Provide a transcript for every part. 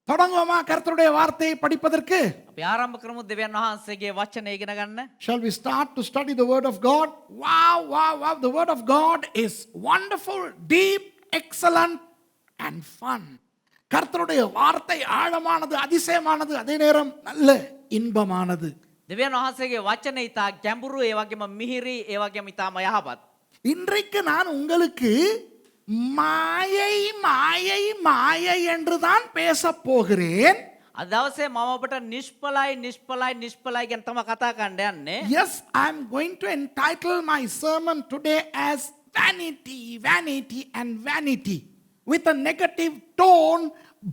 தொடங்குவோமா கர்த்தருடைய வார்த்தையை படிப்பதற்கு? අපි ආරම්භ කරමු දෙවියන් වහන්සේගේ වචනය ඉගෙන ගන්න. Shall we start to study the word of God? Wow. The word of God is wonderful, deep, excellent and fun. கர்த்தருடைய வார்த்தை ஆழமானது, அதிசயமானது, அதே நேரம் நல்ல இன்பமானது. දෙවියන් වහන්සේගේ වචනය ඉතා ගැඹුරු, ඒ වගේම මිහිරි, ඒ වගේම ඉතාම යහපත්. இன்றைக்கு நான் உங்களுக்கு மாயை மாயை மாயை என்று தான் பேச போகிறேன். අද දවසේ මම ඔබට නිෂ්පලයි ගැන තමයි කතා කරන්න යන්නේ. Yes, I am going to entitle my sermon today as vanity and vanity with a negative tone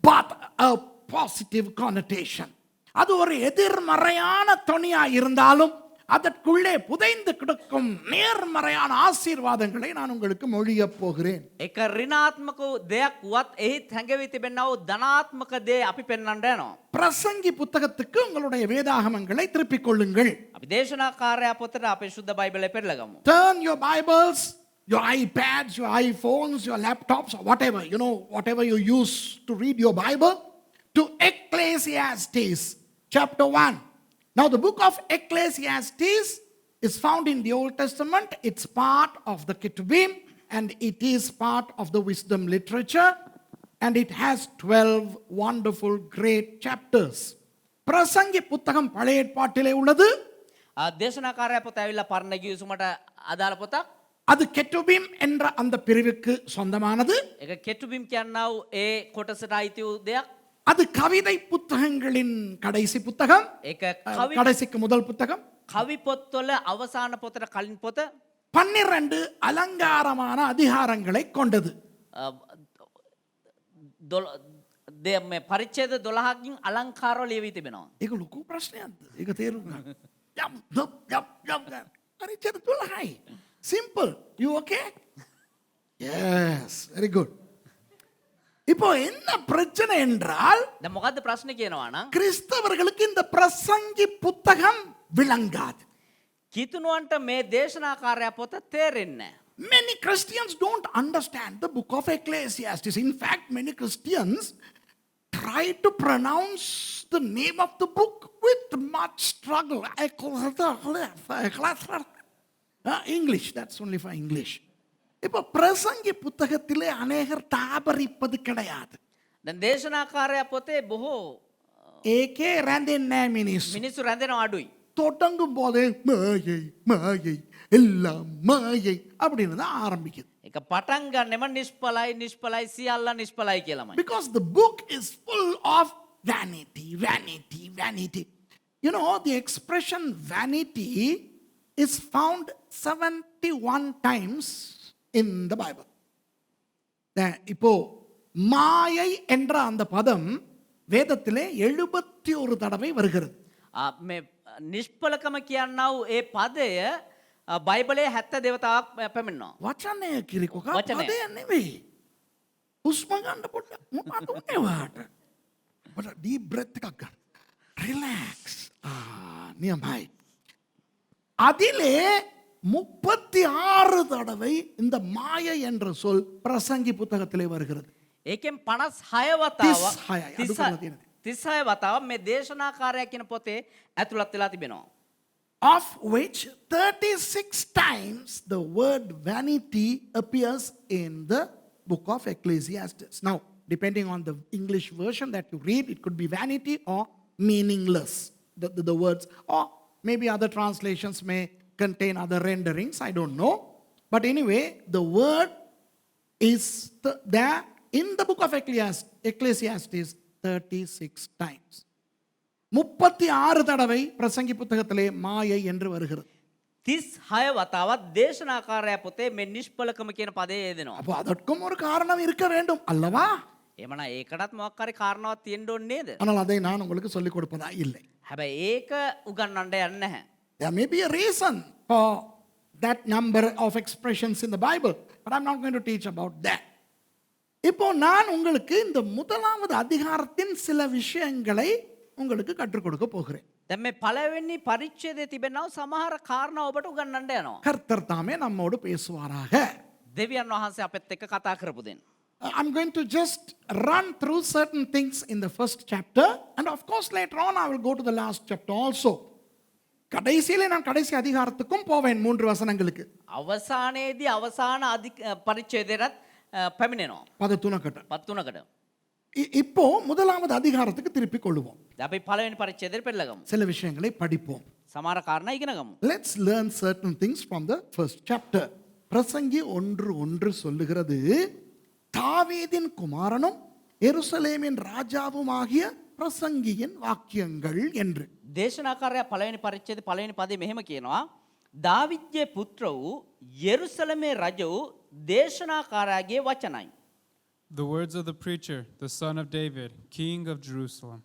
but a positive connotation. அது ஒரு எதிர்மறையான தொனியா இருந்தாலும் அதற்குள்ளே புதைந்து கிடக்கும் நேர்மறையான ஆசீர்வாதங்களை நான் உங்களுக்கு மொழிய போகிறேன். එක ඍණාත්මක දෙයක් වුවත් එහි හැඟවි තිබෙනා වූ ධනාත්මක දේ අපි පෙන්වන්න යනවා. பிரசங்கி புத்தகத்துக்கு உங்களுடைய வேதாகமங்களை திருப்பிக் கொள்ளுங்கள். අපි දේශනාකාරයා පොතට අපේ සුද්ධ බයිබලය පෙරලගමු. Turn your Bibles, your iPads, your iPhones, your laptops, or whatever, whatever you use to read your Bible, to Ecclesiastes chapter 1. Now the book of Ecclesiastes is found in the Old Testament. It's part of the Ketubim and it is part of the wisdom literature and it has 12 wonderful great chapters. பிரசங்கி புத்தகம் பழைய ஏற்பாட்டிலே உள்ளது. දේශනාකාරයා පොත ඇවිල්ලා පරණ ගිවිසුමට අදාළ පොතක්. அது கெட்டுபீம் என்ற அந்த பிரிவுக்கு சொந்தமானது. ඒක කෙටුබිම් කියනවා වූ ඒ කොටසට අයිති වූ දෙයක්. அது கவிதை புத்தகங்களின் கடைசி புத்தகம். ඒක கடைசிக்கு முதல் புத்தகம். කවි පොත්වල අවසාන පොතට කලින් පොත. 12 அலங்காரமான அதிகாரங்களை கொண்டது. මේ පරිච්ඡේද 12කින් අලංකාරව ලියවී තිබෙනවා. ඒක ලොකු ප්‍රශ්නයක්ද? ඒක තේරුම් ගන්න. යම් පරිච්ඡේද 12යි. Simple. You okay? Yes, very good. இப்போ என்ன பிரச்சனை என்றால் දැන් මොකද්ද ප්‍රශ්නේ කියනවා නම් கிறிஸ்தவர்களுக்கு இந்த பிரசங்கி புத்தகம் விளங்காது. කිතුණුවන්ට මේ දේශනාකාරයා පොත තේරෙන්නේ නැහැ. Many Christians don't understand the book of Ecclesiastes. In fact, many Christians try to pronounce the name of the book with much struggle. English, that's only for English. இப்போ பிரசங்கி புத்தகத்திலே அநேகர் தாபரிப்பது கிடையாது. දැන් දේශනාකාරයා පොතේ බොහෝ ඒකේ රැඳෙන්නේ මිනිස්සු. මිනිස්සු රැඳෙනව අඩුයි. தொடங்கும் போதே மாயை மாயை எல்லாம் மாயை அப்படின்னு தான் ஆரம்பிக்குது. ඒක පටන් ගන්නෙම නිෂ්පලයි සියල්ල නිෂ්පලයි කියලාමයි. Because the book is full of vanity. The expression vanity is found 71 times in the Bible. இப்போ மாயை என்ற அந்த பதம் வேதத்திலே 71 தடவை வருகிறது. මේ නිෂ්පලකම කියනවා වූ ඒ පදය බයිබලයේ 70 දේවතාවක් පැමිණෙනවා. වචනය කිරිකොක වචනය. පදය නෙවෙයි. හුස්ම ගන්න පොඩ්ඩක් මොකද උනේ වාට? පොඩ්ඩක් deep breath එකක් ගන්න. Relax. නියමයි. அதிலே 36 தடவை இந்த மாயை என்ற சொல் பிரசங்கி புத்தகத்திலே வருகிறது. ඒකෙන් 56 වතාවක් 36 36 වතාවක් මේ දේශනාකාරයා කියන පොතේ ඇතුළත් වෙලා තිබෙනවා. Of which 36 times the word vanity appears in the book of Ecclesiastes. Now, depending on the English version that you read, it could be vanity or meaningless, the words, or maybe other translations may contain other renderings, I don't know. But anyway, the word is there in the book of Ecclesiastes 36 times. 36 தடவை பிரசங்கி புத்தகத்திலே மாயை என்று வருகிறது. 36 වතාවක් දේශනාකාරයා පොතේ මේ නිෂ්පලකම කියන පදේ යෙදෙනවා. அப்போ அதற்கும் ஒரு காரணம் இருக்க வேண்டும் அல்லவா? එමනම් ඒකටත් මොකක් හරි කාරණාවක් තියෙන්න ඕනේ නේද? ஆனால் அதை நான் உங்களுக்கு சொல்லிக் கொடுப்பதா இல்லை. හැබැයි ඒක උගන්වන්න යන්නේ නැහැ. There may be a reason for that number of expressions in the Bible, but I'm not going to teach about that. இப்போ நான் உங்களுக்கு இந்த முதலாவது அதிகாரத்தின் சில விஷயங்களை உங்களுக்கு கற்றுக் கொடுக்க போகிறேன். දැන් මේ පළවෙනි පරිච්ඡේදයේ තිබෙනව සමහර කාරණා ඔබට උගන්වන්න යනවා. கர்த்தர் தாமே நம்மோடு பேசுவாராக. දෙවියන් වහන්සේ අපෙත් එක්ක කතා කරපු දෙන්න. I'm going to just run through certain things in the first chapter, and of course later on I will go to the last chapter also. கடைசியிலே நான் கடைசி அதிகாரத்துக்கும் போவேன் 3 வசனங்களுக்கு. අවසානයේදී අවසාන පරිච්ඡේදයටත් පැමිණෙනවා. பத துணக்கட்ட. 13කට. இப்போ முதலாவது அதிகாரத்துக்கு திருப்பிக் கொள்வோம். අපි පළවෙනි පරිච්ඡේදයට පෙරලගමු. சில விஷயங்களை படிப்போம். සමහර කාරණා ඉගෙන ගමු. Let's learn certain things from the first chapter. பிரசங்கி 1:1 சொல்லுகிறது, தாவீதின் குமாரனும் எருசலேமின் ராஜாவுமாகிய பிரசங்கியின் வாக்கியங்கள் என்று. දේශනාකාරයා පළවෙනි පරිච්ඡේදයේ පළවෙනි පදේ මෙහෙම කියනවා. දාවිද්ගේ පුත්‍ර වූ යෙරුසලමේ රජ වූ දේශනාකාරයාගේ වචනයි. The words of the preacher, the son of David, king of Jerusalem.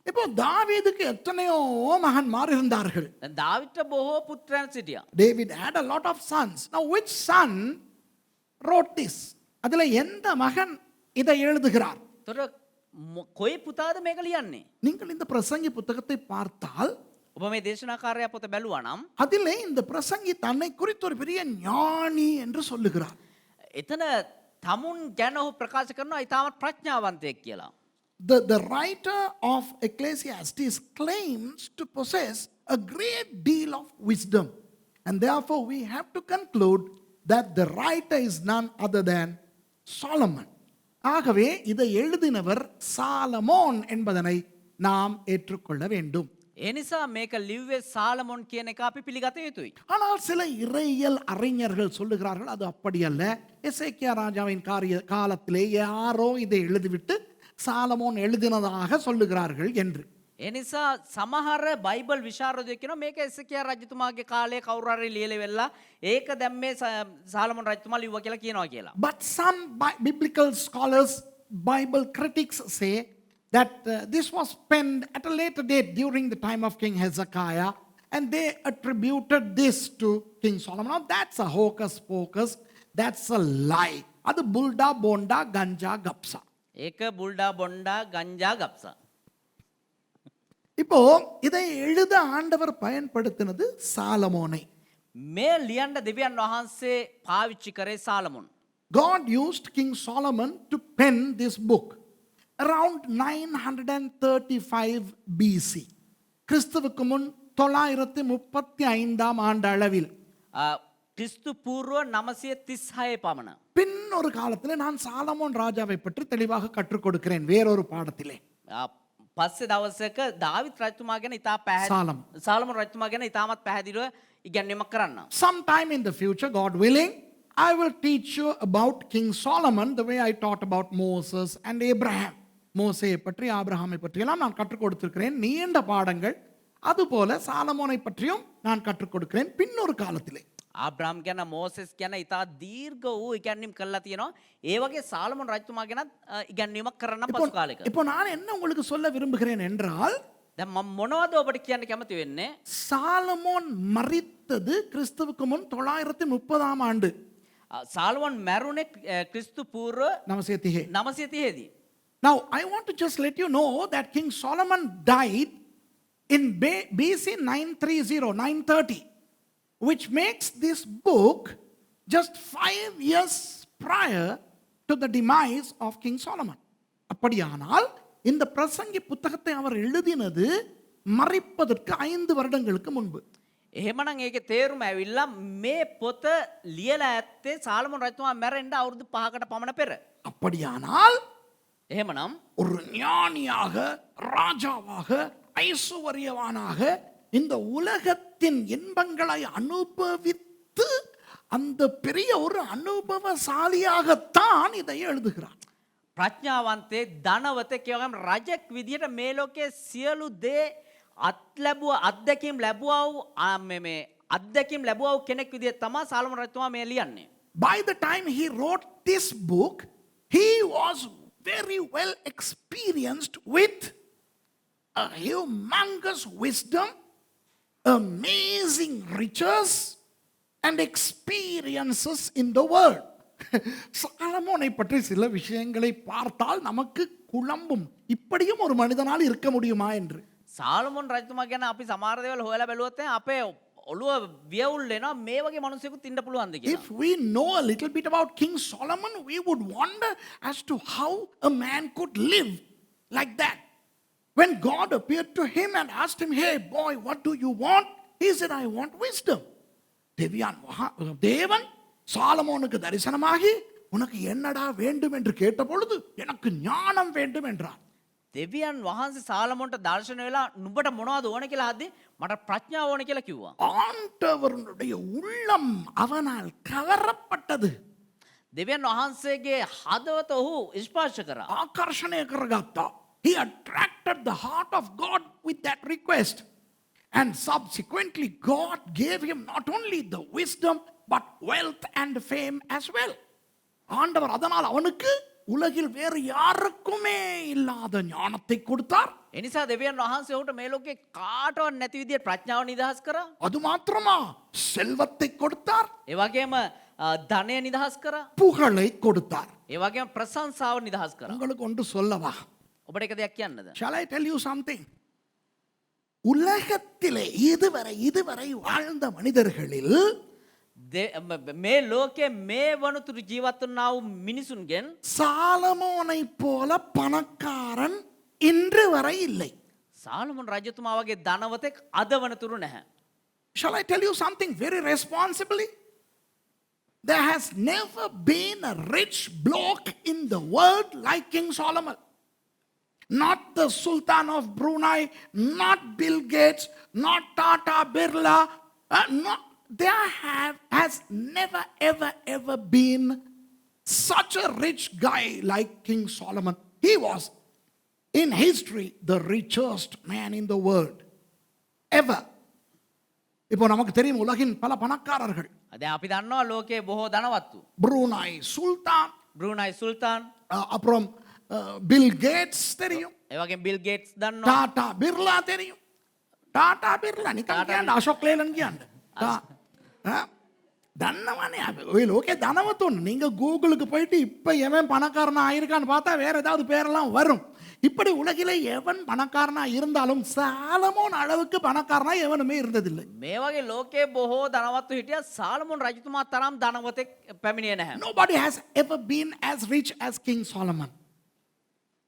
இப்போ தாவீதுக்கு எத்தனையோ மகன்மார் இருந்தார்கள். දැන් දාවිද්ට බොහෝ පුත්‍රයන් සිටියා. David had a lot of sons. Now which son wrote this? அதுல எந்த மகன் இதை எழுதுகிறார்? ତොර කොයි පුතාද මේක ලියන්නේ? நீங்கள் இந்த பிரசங்கி புத்தகத்தை பார்த்தால் ඔබ මේ දේශනාකාරයා පොත බැලුවා නම් அதிலே இந்த பிரசங்கி தன்னை குறித்து ஒரு பெரிய ஞானி என்று சொல்லுகிறார். එතන තමුන් ගැන ඔහු ප්‍රකාශ කරනවා ඊටමත් ප්‍රඥාවන්තයෙක් කියලා. The writer of Ecclesiastes claims to possess a great deal of wisdom, and therefore we have to conclude that the writer is none other than Solomon. ஆகவே இதை எழுதினவர் சாலமோன் என்பதனை நாம் ஏற்றுக்கொள்ள வேண்டும். ඒ නිසා මේක ලිව්වේ සාලමොන් කියන එක අපි පිළිගත යුතුයි. ஆனால் சில இறையியல் அறிஞர்கள் சொல்லுகிறார்கள் அது அப்படி அல்ல. எசேக்கியா ராஜாவின் காலத்திலே யாரோ இதை எழுதிவிட்டு சாலமோன் எழுதினதாக சொல்லுகிறார்கள் என்று. ඒ නිසා සමහර බයිබල් විශාරදයෝ කියනවා මේක එසේකියා රජතුමාගේ කාලේ කවුරු හරි ලියලා වෙලා ඒක දැන් මේ සාලමොන් රජතුමා ලිව්වා කියලා කියනවා කියලා. But some biblical scholars, Bible critics say that this was penned at a later date during the time of King Hezekiah, and they attributed this to King Solomon. Now that's a hocus pocus, that's a lie. அது புல்டா போண்டா கஞ்சா கப்சா. ඒක බුල්ඩා බොන්ඩා ගංජා ගප්සා. இப்போ இதை எழுத ஆண்டவர் பயன்படுத்தினது சாலமோனை. මේ ලියන්න දෙවියන් වහන්සේ පාවිච්චි කරේ සාලමොන්. God used King Solomon to pen this book around 935 BC. கிறிஸ்துவுக்கு முன் 935 ஆண்டு அளவில். ක්‍රිස්තු පූර්ව 936 පමණ. பின் ஒரு காலத்தில் நான் சாலமோன் ராஜாவை பற்றி தெளிவாக கற்றுக் கொடுக்கிறேன் வேறொரு பாடத்திலே. පස්සේ දවසක දාවිත් රජතුමා ගැන ඉතා පැහැදිලි සාලමොන් රජතුමා ගැන ඉතාමත් පැහැදිලිව ඉගැන්වීමක් කරන්න. Sometime in the future, God willing, I will teach you about King Solomon the way I taught about Moses and Abraham. மோசேயை பற்றி ஆபிரகாமை பற்றியெல்லாம் நான் கற்றுக் கொடுத்திருக்கிறேன் நீண்ட பாடங்கள். அதுபோல சாலமோனை பற்றியும் நான் கற்றுக் கொடுக்கிறேன் பின்னொரு காலத்திலே. ආබ්‍රහම් ගැන මෝසෙස් ගැන ඉතා දීර්ඝ වූ ඉගැන්වීම් කරලා තියෙනවා. ඒ වගේ සාලමොන් රජතුමා ගැනත් ඉගැන්වීමක් කරන්න පසු කාලෙක. இப்போ நான் என்ன உங்களுக்கு சொல்ல விரும்புகிறேன் என்றால், දැන් මම මොනවද ඔබට කියන්න කැමති වෙන්නේ? சாலமோன் மரித்தது கிறிஸ்துவுக்கு முன் 930 ஆண்டு. සාලමොන් මැරුණේ ක්‍රිස්තු පූර්ව 930. දී. Now I want to just let you know that King Solomon died in BC 930, which makes this book just 5 years prior to the demise of King Solomon. அப்படியானால் இந்த பிரசங்கி புத்தகத்தை அவர் எழுதினது மரிப்பதற்கு 5 வருடங்களுக்கு முன்பு. එහෙමනම් ඒකේ තේරුම ඇවිල්ලා මේ පොත ලියලා ඇත්තේ සාලමොන් රජතුමා මැරෙන්න අවුරුදු 5කට පමණ පෙර. அப்படியானால் එහෙමනම් ஒரு ஞானியாக ராஜாவாக ஐசுவரியவானாக இந்த உலகத்தின் இன்பங்களை அனுபவித்து அந்த பெரிய ஒரு அனுபவசாலியாகத்தான் இதை எழுதுகிறார். ප්‍රඥාවන්තේ ධනවතෙක් කියවගම රජෙක් විදිහට මේ ලෝකයේ සියලු දේ අත්දැකීම් ලැබුවා වූ මේ අත්දැකීම් ලැබුවා වූ කෙනෙක් විදිහට තමයි සාලමොන් රජතුමා මේ ලියන්නේ. By the time he wrote this book, he was very well experienced with a humongous wisdom, amazing riches and experiences in the world. சாலமோனை பற்றி சில விஷயங்களை பார்த்தால் நமக்கு குழம்பும். இப்படியும் ஒரு மனிதனால் இருக்க முடியுமா என்று. සාලමොන් රජතුමා ගැන අපි සමහර දේවල් හොයලා බැලුවොත් අපේ ඔළුව වියවුල් වෙනවා මේ වගේ මිනිසෙකුත් ඉන්න පුළුවන්ද කියලා. If we know a little bit about King Solomon, we would wonder as to how a man could live like that. When God appeared to him and asked him, "Hey boy, what do you want?" He said, "I want wisdom." தேவன் சாலமோனுக்கு தரிசனமாகி உனக்கு என்னடா வேண்டும் என்று கேட்டபொழுது எனக்கு ஞானம் வேண்டும் என்றார். දෙවියන් වහන්සේ සාලමොන්ට දර්ශන වෙලා නුඹට මොනවද ඕන කියලා අහද්දී මට ප්‍රඥාව ඕන කියලා කිව්වා. ஆண்டவருடைய உள்ளம் அவனால் கவரப்பட்டது. දෙවියන් වහන්සේගේ හදවත ඔහු ස්පර්ශ කරා. ආකර්ෂණය කරගත්තා. He attracted the heart of God with that request. And subsequently, God gave him not only the wisdom, but wealth and fame as well. ஆண்டவர் அதனால் அவனுக்கு உலகில் வேறு யாருக்குமே இல்லாத ஞானத்தை கொடுத்தார். එනිසා දෙවියන් වහන්සේ ඔහුට මේ ලෝකේ කාටවත් නැති විදිහට ප්‍රඥාව නිදහස් කරා. அது மாத்திரமா செல்வத்தை கொடுத்தார், ඒ වගේම ධනය නිදහස් කරා. புகழை கொடுத்தார். ඒ වගේම ප්‍රශංසාව නිදහස් කරා. உங்களுக்கு ஒன்று சொல்லவா? ඔබට එක දෙයක් කියන්නද? Shall I tell you something? உலகத்திலே இதுவரை வாழ்ந்த மனிதர்களில் මේ ලෝකයේ මේ වනතුරු ජීවත් වුණා වූ මිනිසුන්ගෙන් சாலமோனை போல பணக்காரன் இன்று வரை இல்லை. සාලමොන් රජතුමා වගේ ධනවතෙක් අද වනතුරු නැහැ. Shall I tell you something very responsibly? There has never been a rich bloke in the world like King Solomon. Not the Sultan of Brunei, not Bill Gates, not Tata Birla. There has never ever been such a rich guy like King Solomon. He was in history the richest man in the world ever. இப்போ நமக்கு தெரியும் உலகின் பல பணக்காரர்கள். දැන් අපි දන්නවා ලෝකයේ බොහෝ ධනවත්තු. ப்ரூனாய் சுல்தான், බ්‍රූනයි සුල්තාන්, அப்புறம் பில் கேட்ஸ் தெரியும், ඒ වගේම බිල් ගේට්ස් දන්නවා. டாடா பிர்லா தெரியும். டாடா பிர்லா නිකන් කියන්න අශෝක් ලේලන් කියන්න. தன்னவானே ඔය ලෝකේ ධනවතුන්. நீங்க கூகுளுக்கு போயிட்டு இப்ப எவன் பணக்காரனா ஆயிருக்கான்னு பார்த்தா வேற ஏதாவது பேரெல்லாம் வரும். இப்படி உலகிலே எவன் பணக்காரனா இருந்தாலும் சாலமோன் அளவுக்கு பணக்காரனா எவனுமே இருந்ததில்லை. මේ වගේ ලෝකයේ බොහෝ ධනවත්තු හිටියා සාලමොන් රජතුමා තරම් ධනවතෙක් පැමිණියේ නැහැ. Nobody has ever been as rich as King Solomon.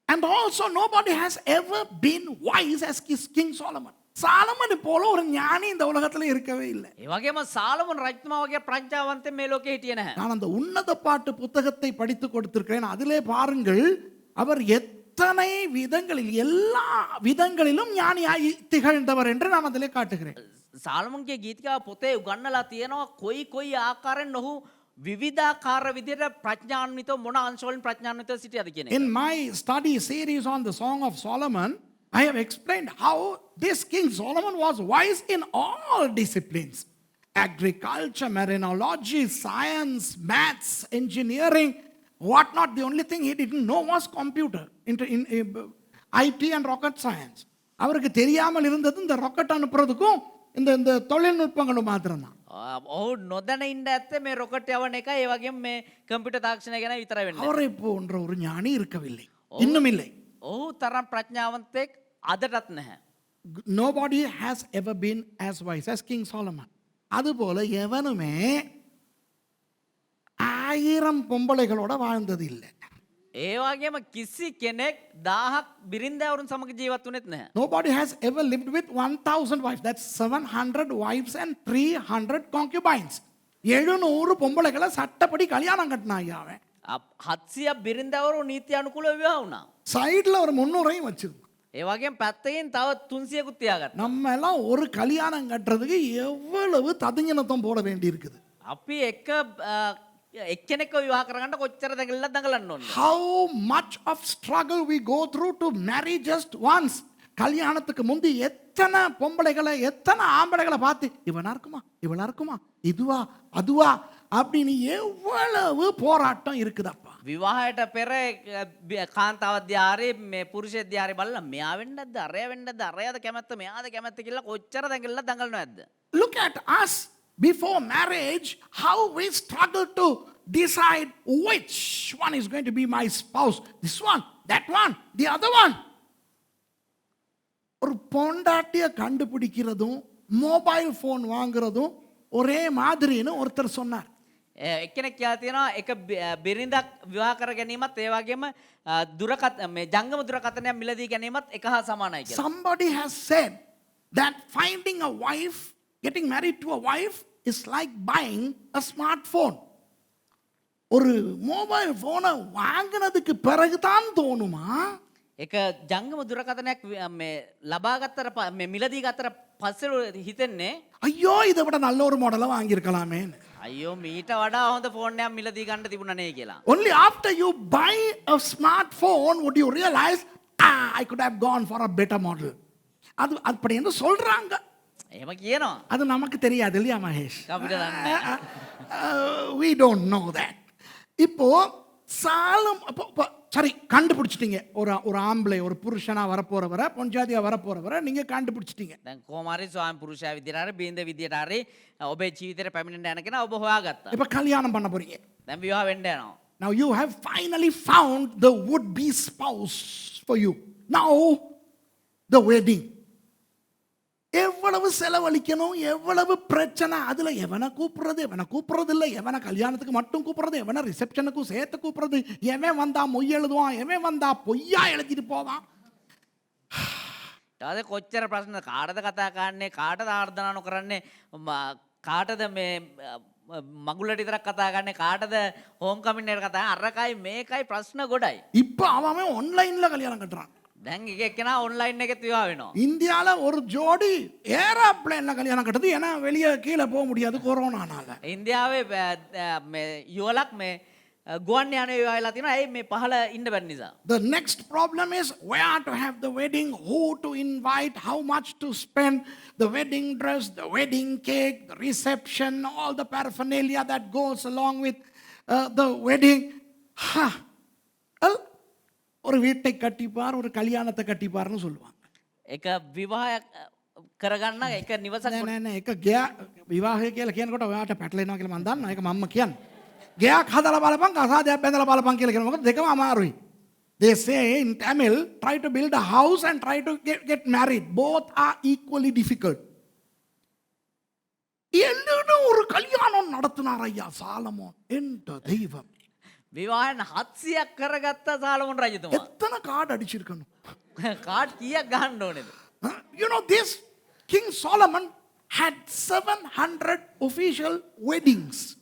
And also nobody has ever been wise as King Solomon. Solomon போல ஒரு ஞானி இந்த உலகத்துல இருக்கவே இல்லை. ඒ වගේම සාලමොන් රජතුමා වගේ ප්‍රඥාවන්තයෙක් මේ ලෝකේ හිටියේ නැහැ. நான் அந்த உன்னத பாட்டு புத்தகத்தை படித்து கொடுத்திருக்கிறேன். அதிலே பாருங்கள், அவர் எத்தனை விதங்களில் எல்லா விதங்களிலும் ஞானியாய் திகழ்ந்தவர் என்று நான் அதிலே காட்டுகிறேன். සාලමොන්ගේ ගීතිකාව පොතේ උගන්වලා තියෙනවා කොයි ආකාරයෙන් ඔහු විවිධාකාර විදිහට ප්‍රඥාන්විතව මොන අංශවලින් ප්‍රඥාන්විතව සිටියද කියන එක. In my study series on the Song of Solomon, I have explained how this King Solomon was wise in all disciplines: agriculture, marinology, science, maths, engineering, whatnot. The only thing he didn't know was computer, IT and rocket science. அவருக்கு தெரியாமல் இருந்தது இந்த rocket அனுப்புறதுக்கும் இந்த தொழில்நுட்பங்களும் மாத்திரம்தான். ඔහු නොදැන ඉන්න ඇත්තේ මේ රොකට් යවන එකයි ඒ වගේම මේ කම්පියුටර් තාක්ෂණය ගැන විතරයි වෙන්නේ. அவரை போன்ற ஒரு ஞானி இருக்கவில்லை, இன்னும் இல்லை. ඔහු තරම් ප්‍රඥාවන්තෙක් අදටත් නැහැ. Nobody has ever been as wise as King Solomon. அதுபோல எவனுமே 1000 பொம்பளைகளோட வாழ்ந்தது இல்லை. ඒ වගේම කිසි කෙනෙක් 1000ක් බිරින්දෑවරුන් සමග ජීවත් වුණෙත් නැහැ. Nobody has ever lived with 1000 wives. That's 700 wives and 300 concubines. 700 பொம்பளைகளை சட்டப்படி கல்யாணம் கட்டினா அவன். 700 බිරින්දෑවරු නීති අනුකූලව විවාහ වුණා. சைடுல ஒரு 300ையும் வச்சிருந்தான். ඒ වගේම පැත්තකින් තව 300කුත් තියාගත්තා. நம்ம எல்லாம் ஒரு கல்யாணம் கட்டுறதுக்கு எவ்வளவு ததுங்கினத்தம் போட வேண்டி இருக்குது. අපි එක එක්කෙනෙක්ව විවාහ කරගන්න කොච්චර දඟලන්න ඕනද? How much of struggle we go through to marry just once. கல்யாணத்துக்கு முந்தி எத்தனை பொம்பளைகளை எத்தனை ஆம்பளைகளை பார்த்து இவனா இருக்குமா இதுவா அதுவா அப்படின்னு எவ்வளவு போராட்டம் இருக்குதப்பா. විවාහයට පෙර කාන්තාව දිහාරේ මේ පුරුෂය දිහාරේ බලලා මෙයා වෙන්නද අරයා වෙන්නද අරයාද කැමැත්ත මෙයාද කැමැත්ත කියලා කොච්චර දඟලනවද? Look at us before marriage, how we struggle to decide which one is going to be my spouse. This one, that one, the other one. ஒரு பொண்டாட்டிய கண்டுபிடிக்கிறதும் மொபைல் ஃபோன் வாங்குறதும் ஒரே மாதிரின்னு ஒருத்தர் சொன்னார். එක්කෙනෙක් කියලා තියෙනවා එක බිරිඳක් විවාහ කර ගැනීමත් ඒ වගේම මේ ජංගම දුරකථනයක් මිලදී ගැනීමත් එක හා සමානයි කියලා. Somebody has said that finding a wife, getting married to a wife is like buying a smartphone. ஒரு மொபைல் ஃபோனை வாங்கினதுக்கு பிறகுதான் தோணுமா එක ජංගම දුරකථනයක් මේ ලබා ගත්තට මේ මිලදී ගත්තට පස්සේ හිතෙන්නේ ஐயோ இதை விட நல்ல ஒரு மாடலை வாங்கியிருக்கலாமே. අයියෝ මීට වඩා හොඳ ෆෝන් එකක් මිලදී ගන්න තිබුණා නේ කියලා. Only after you buy a smartphone would you realize, I could have gone for a better model. அது அப்படி என்று சொல்றாங்க. එහෙම කියනවා. அது நமக்கு தெரியாது இல்லையா மகேஷ்? අපිට දන්නේ නැහැ. We don't know that. இப்போ சரி கண்டுபிடிச்சிட்டீங்க. ஒரு ஆம்பளை ஒரு புருஷனா வரப்போறவரை பொஞ்சாதியா வரப்போறவரை நீங்க கண்டுபிடிச்சிட்டீங்க. දැන් කොහොම හරි ස්වාමි පුරුෂයා විදියට හරි බින්ද විදියට හරි ඔබේ ජීවිතේට පැමිණෙන්න යන කෙනා ඔබ හොයාගත්තා. இப்போ கல்யாணம் பண்ண போறீங்க. දැන් විවාහ වෙන්න යනවා. Now you have finally found the would be spouse for you. Now the wedding. எவ்வளவு செலவழிக்கணும், எவ்வளவு பிரச்சனை, அதுல எவனை கூப்பிடுறது இல்லை, எவனை கல்யாணத்துக்கு மட்டும் கூப்பிடுறது, எவனை ரிசப்ஷனுக்கும் சேர்த்து கூப்பிடுறது, எவன் வந்தா மொய் எழுதுவான், எவன் வந்தா பொய்யா எழுதிட்டு போவான். ඊට කොච්චර ප්‍රශ්න කාටද කතා කරන්නේ කාටද ආර්දනා නොකරන්නේ කාටද මේ මගුලට විතරක් කතා කරන්නේ කාටද හෝම් කමින් එකට කතා අරකයි මේකයි ප්‍රශ්න ගොඩයි. இப்போ அவன் ஆன்லைன்ல கல்யாணம் கட்டுறான். දැන් එක එක්කෙනා ඔන්ලයින් එකෙත් විවාහ වෙනවා. இந்தியால ஒரு ஜோடி ஏரோப்ளேன்ல கல்யாணம் கட்டுது. ஏன்னா வெளியே கீழே போக முடியாது கொரோனானால. ඉන්දියාවේ මේ යුවලක් මේ ගුවන් යානයේ විවාහ වෙලා තියෙනවා. ඒ මේ පහළ ඉන්න බැරි නිසා. The next problem is where to have the wedding, who to invite, how much to spend, the wedding dress, the wedding cake, the reception, all the paraphernalia that goes along with the wedding. ஒரு வீட்டை கட்டிப்பார், ஒரு கல்யாணத்தை கட்டிப்பார்னு சொல்லுவாங்க. එක විවාහයක් කරගන්න එක නිවසක් නෑ එක විවාහය කියලා කියනකොට ඔයාට පැටලෙනවා කියලා මම දන්නවා. ඒක මම්ම කියන්නේ. ගයක් හදලා බලපන්, කසාදයක් බැඳලා බලපන් කියලා කියනවා. මොකද දෙකම අමාරුයි. They say in Tamil, try to build a house and try to get married. Both are equally difficult. ஒரு கல்யாணம் நடத்தினார் ஐயா சாலமோன் என்ற தெய்வம். විවාහයන් 700ක් කරගත්ත සාලමෝන් රජතුමා. எத்தனை கார்டு அடிச்சிருக்கணும். කාඩ් කීයක් ගහන්න ඕනේද? You know, this King Solomon had 700 official weddings.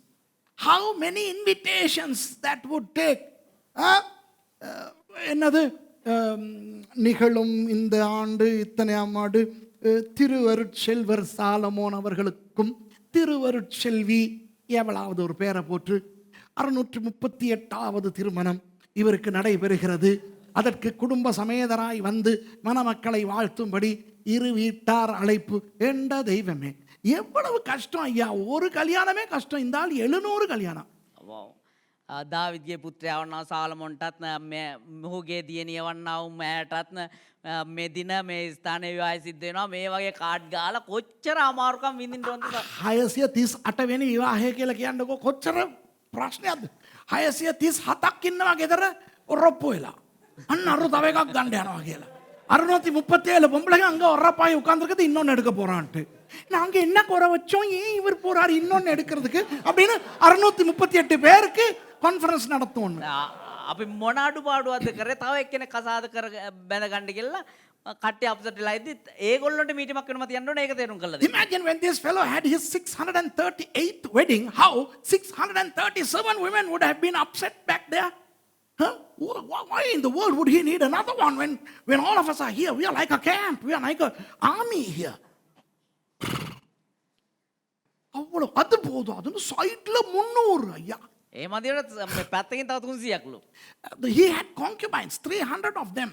How many invitations that would take? என்னது நிகழும் இந்த ஆண்டு இத்தனையாம் ஆண்டு திருவருட்செல்வர் சாலமோன் அவர்களுக்கும் திருவருட்செல்வி எவ்வளவு ஒரு பேரை போட்டு 638வது திருமணம் இவருக்கு நடைபெறுகிறது. அதற்கு குடும்ப சமேதராய் வந்து மணமக்களை வாழ்த்தும்படி இரு வீட்டார் அழைப்பு. என்ற தெய்வமே, எவ்வளவு கஷ்டம் ஐயா. ஒரு கல்யாணமே கஷ்டம். இந்த ஆள் 700 கல்யாணம். දාවිද්ගේ පුත්‍රයා වන්නා සාලමොන්ටත් මොහුගේ දියණිය වන්නා වූ මෑටත් මේ දින මේ ස්ථානයේ විවාහය සිද්ධ වෙනවා. මේ වගේ කාඩ් ගාලා කොච්චර අමාරුකම් විඳින්න ඕනද? 638 වෙනි විවාහය කියලා කියන්නකො කොච්චර ප්‍රශ්නයක්ද? 637ක් ඉන්නවා ගෙදර ඔරොප්පු වෙලා. අන්න අර තව එකක් ගන්න යනවා කියලා. 637 பொம்பளைங்க அங்க ஒரப்பாய் உட்கார்ந்துருக்குது, இன்னொன்னு எடுக்க போறான்ட்டு. நாங்க என்ன குறை வச்சோம், ஏன் இவர் போறாரு இன்னொன்னு எடுக்கிறதுக்கு அப்படின்னு 638 பேருக்கு கான்ஃபரன்ஸ் நடத்துவோம். අපි මොන අඩුපාඩුවක්ද කරේ? තව එක්කෙනෙක් කසාද කර බැඳ ගන්න කියලා කට්ටිය අප්සෙට් වෙලා ඉද්දි ඒගොල්ලන්ට මීටිමක් වෙනම තියන්න ඕනේ. ඒක තේරුම් කරලා දෙන්න. Imagine when this fellow had his 638th wedding, how 637 women would have been upset back there. Huh? Why in the world would he need another one when all of us are here? We are like a camp. We are like an army here. அவ்வளோ அது போதும். அது சைட்ல 300 ஐயா. ඒ මදිවට පැත්තකින් තව 300ක්ලු. He had concubines, 300 of them.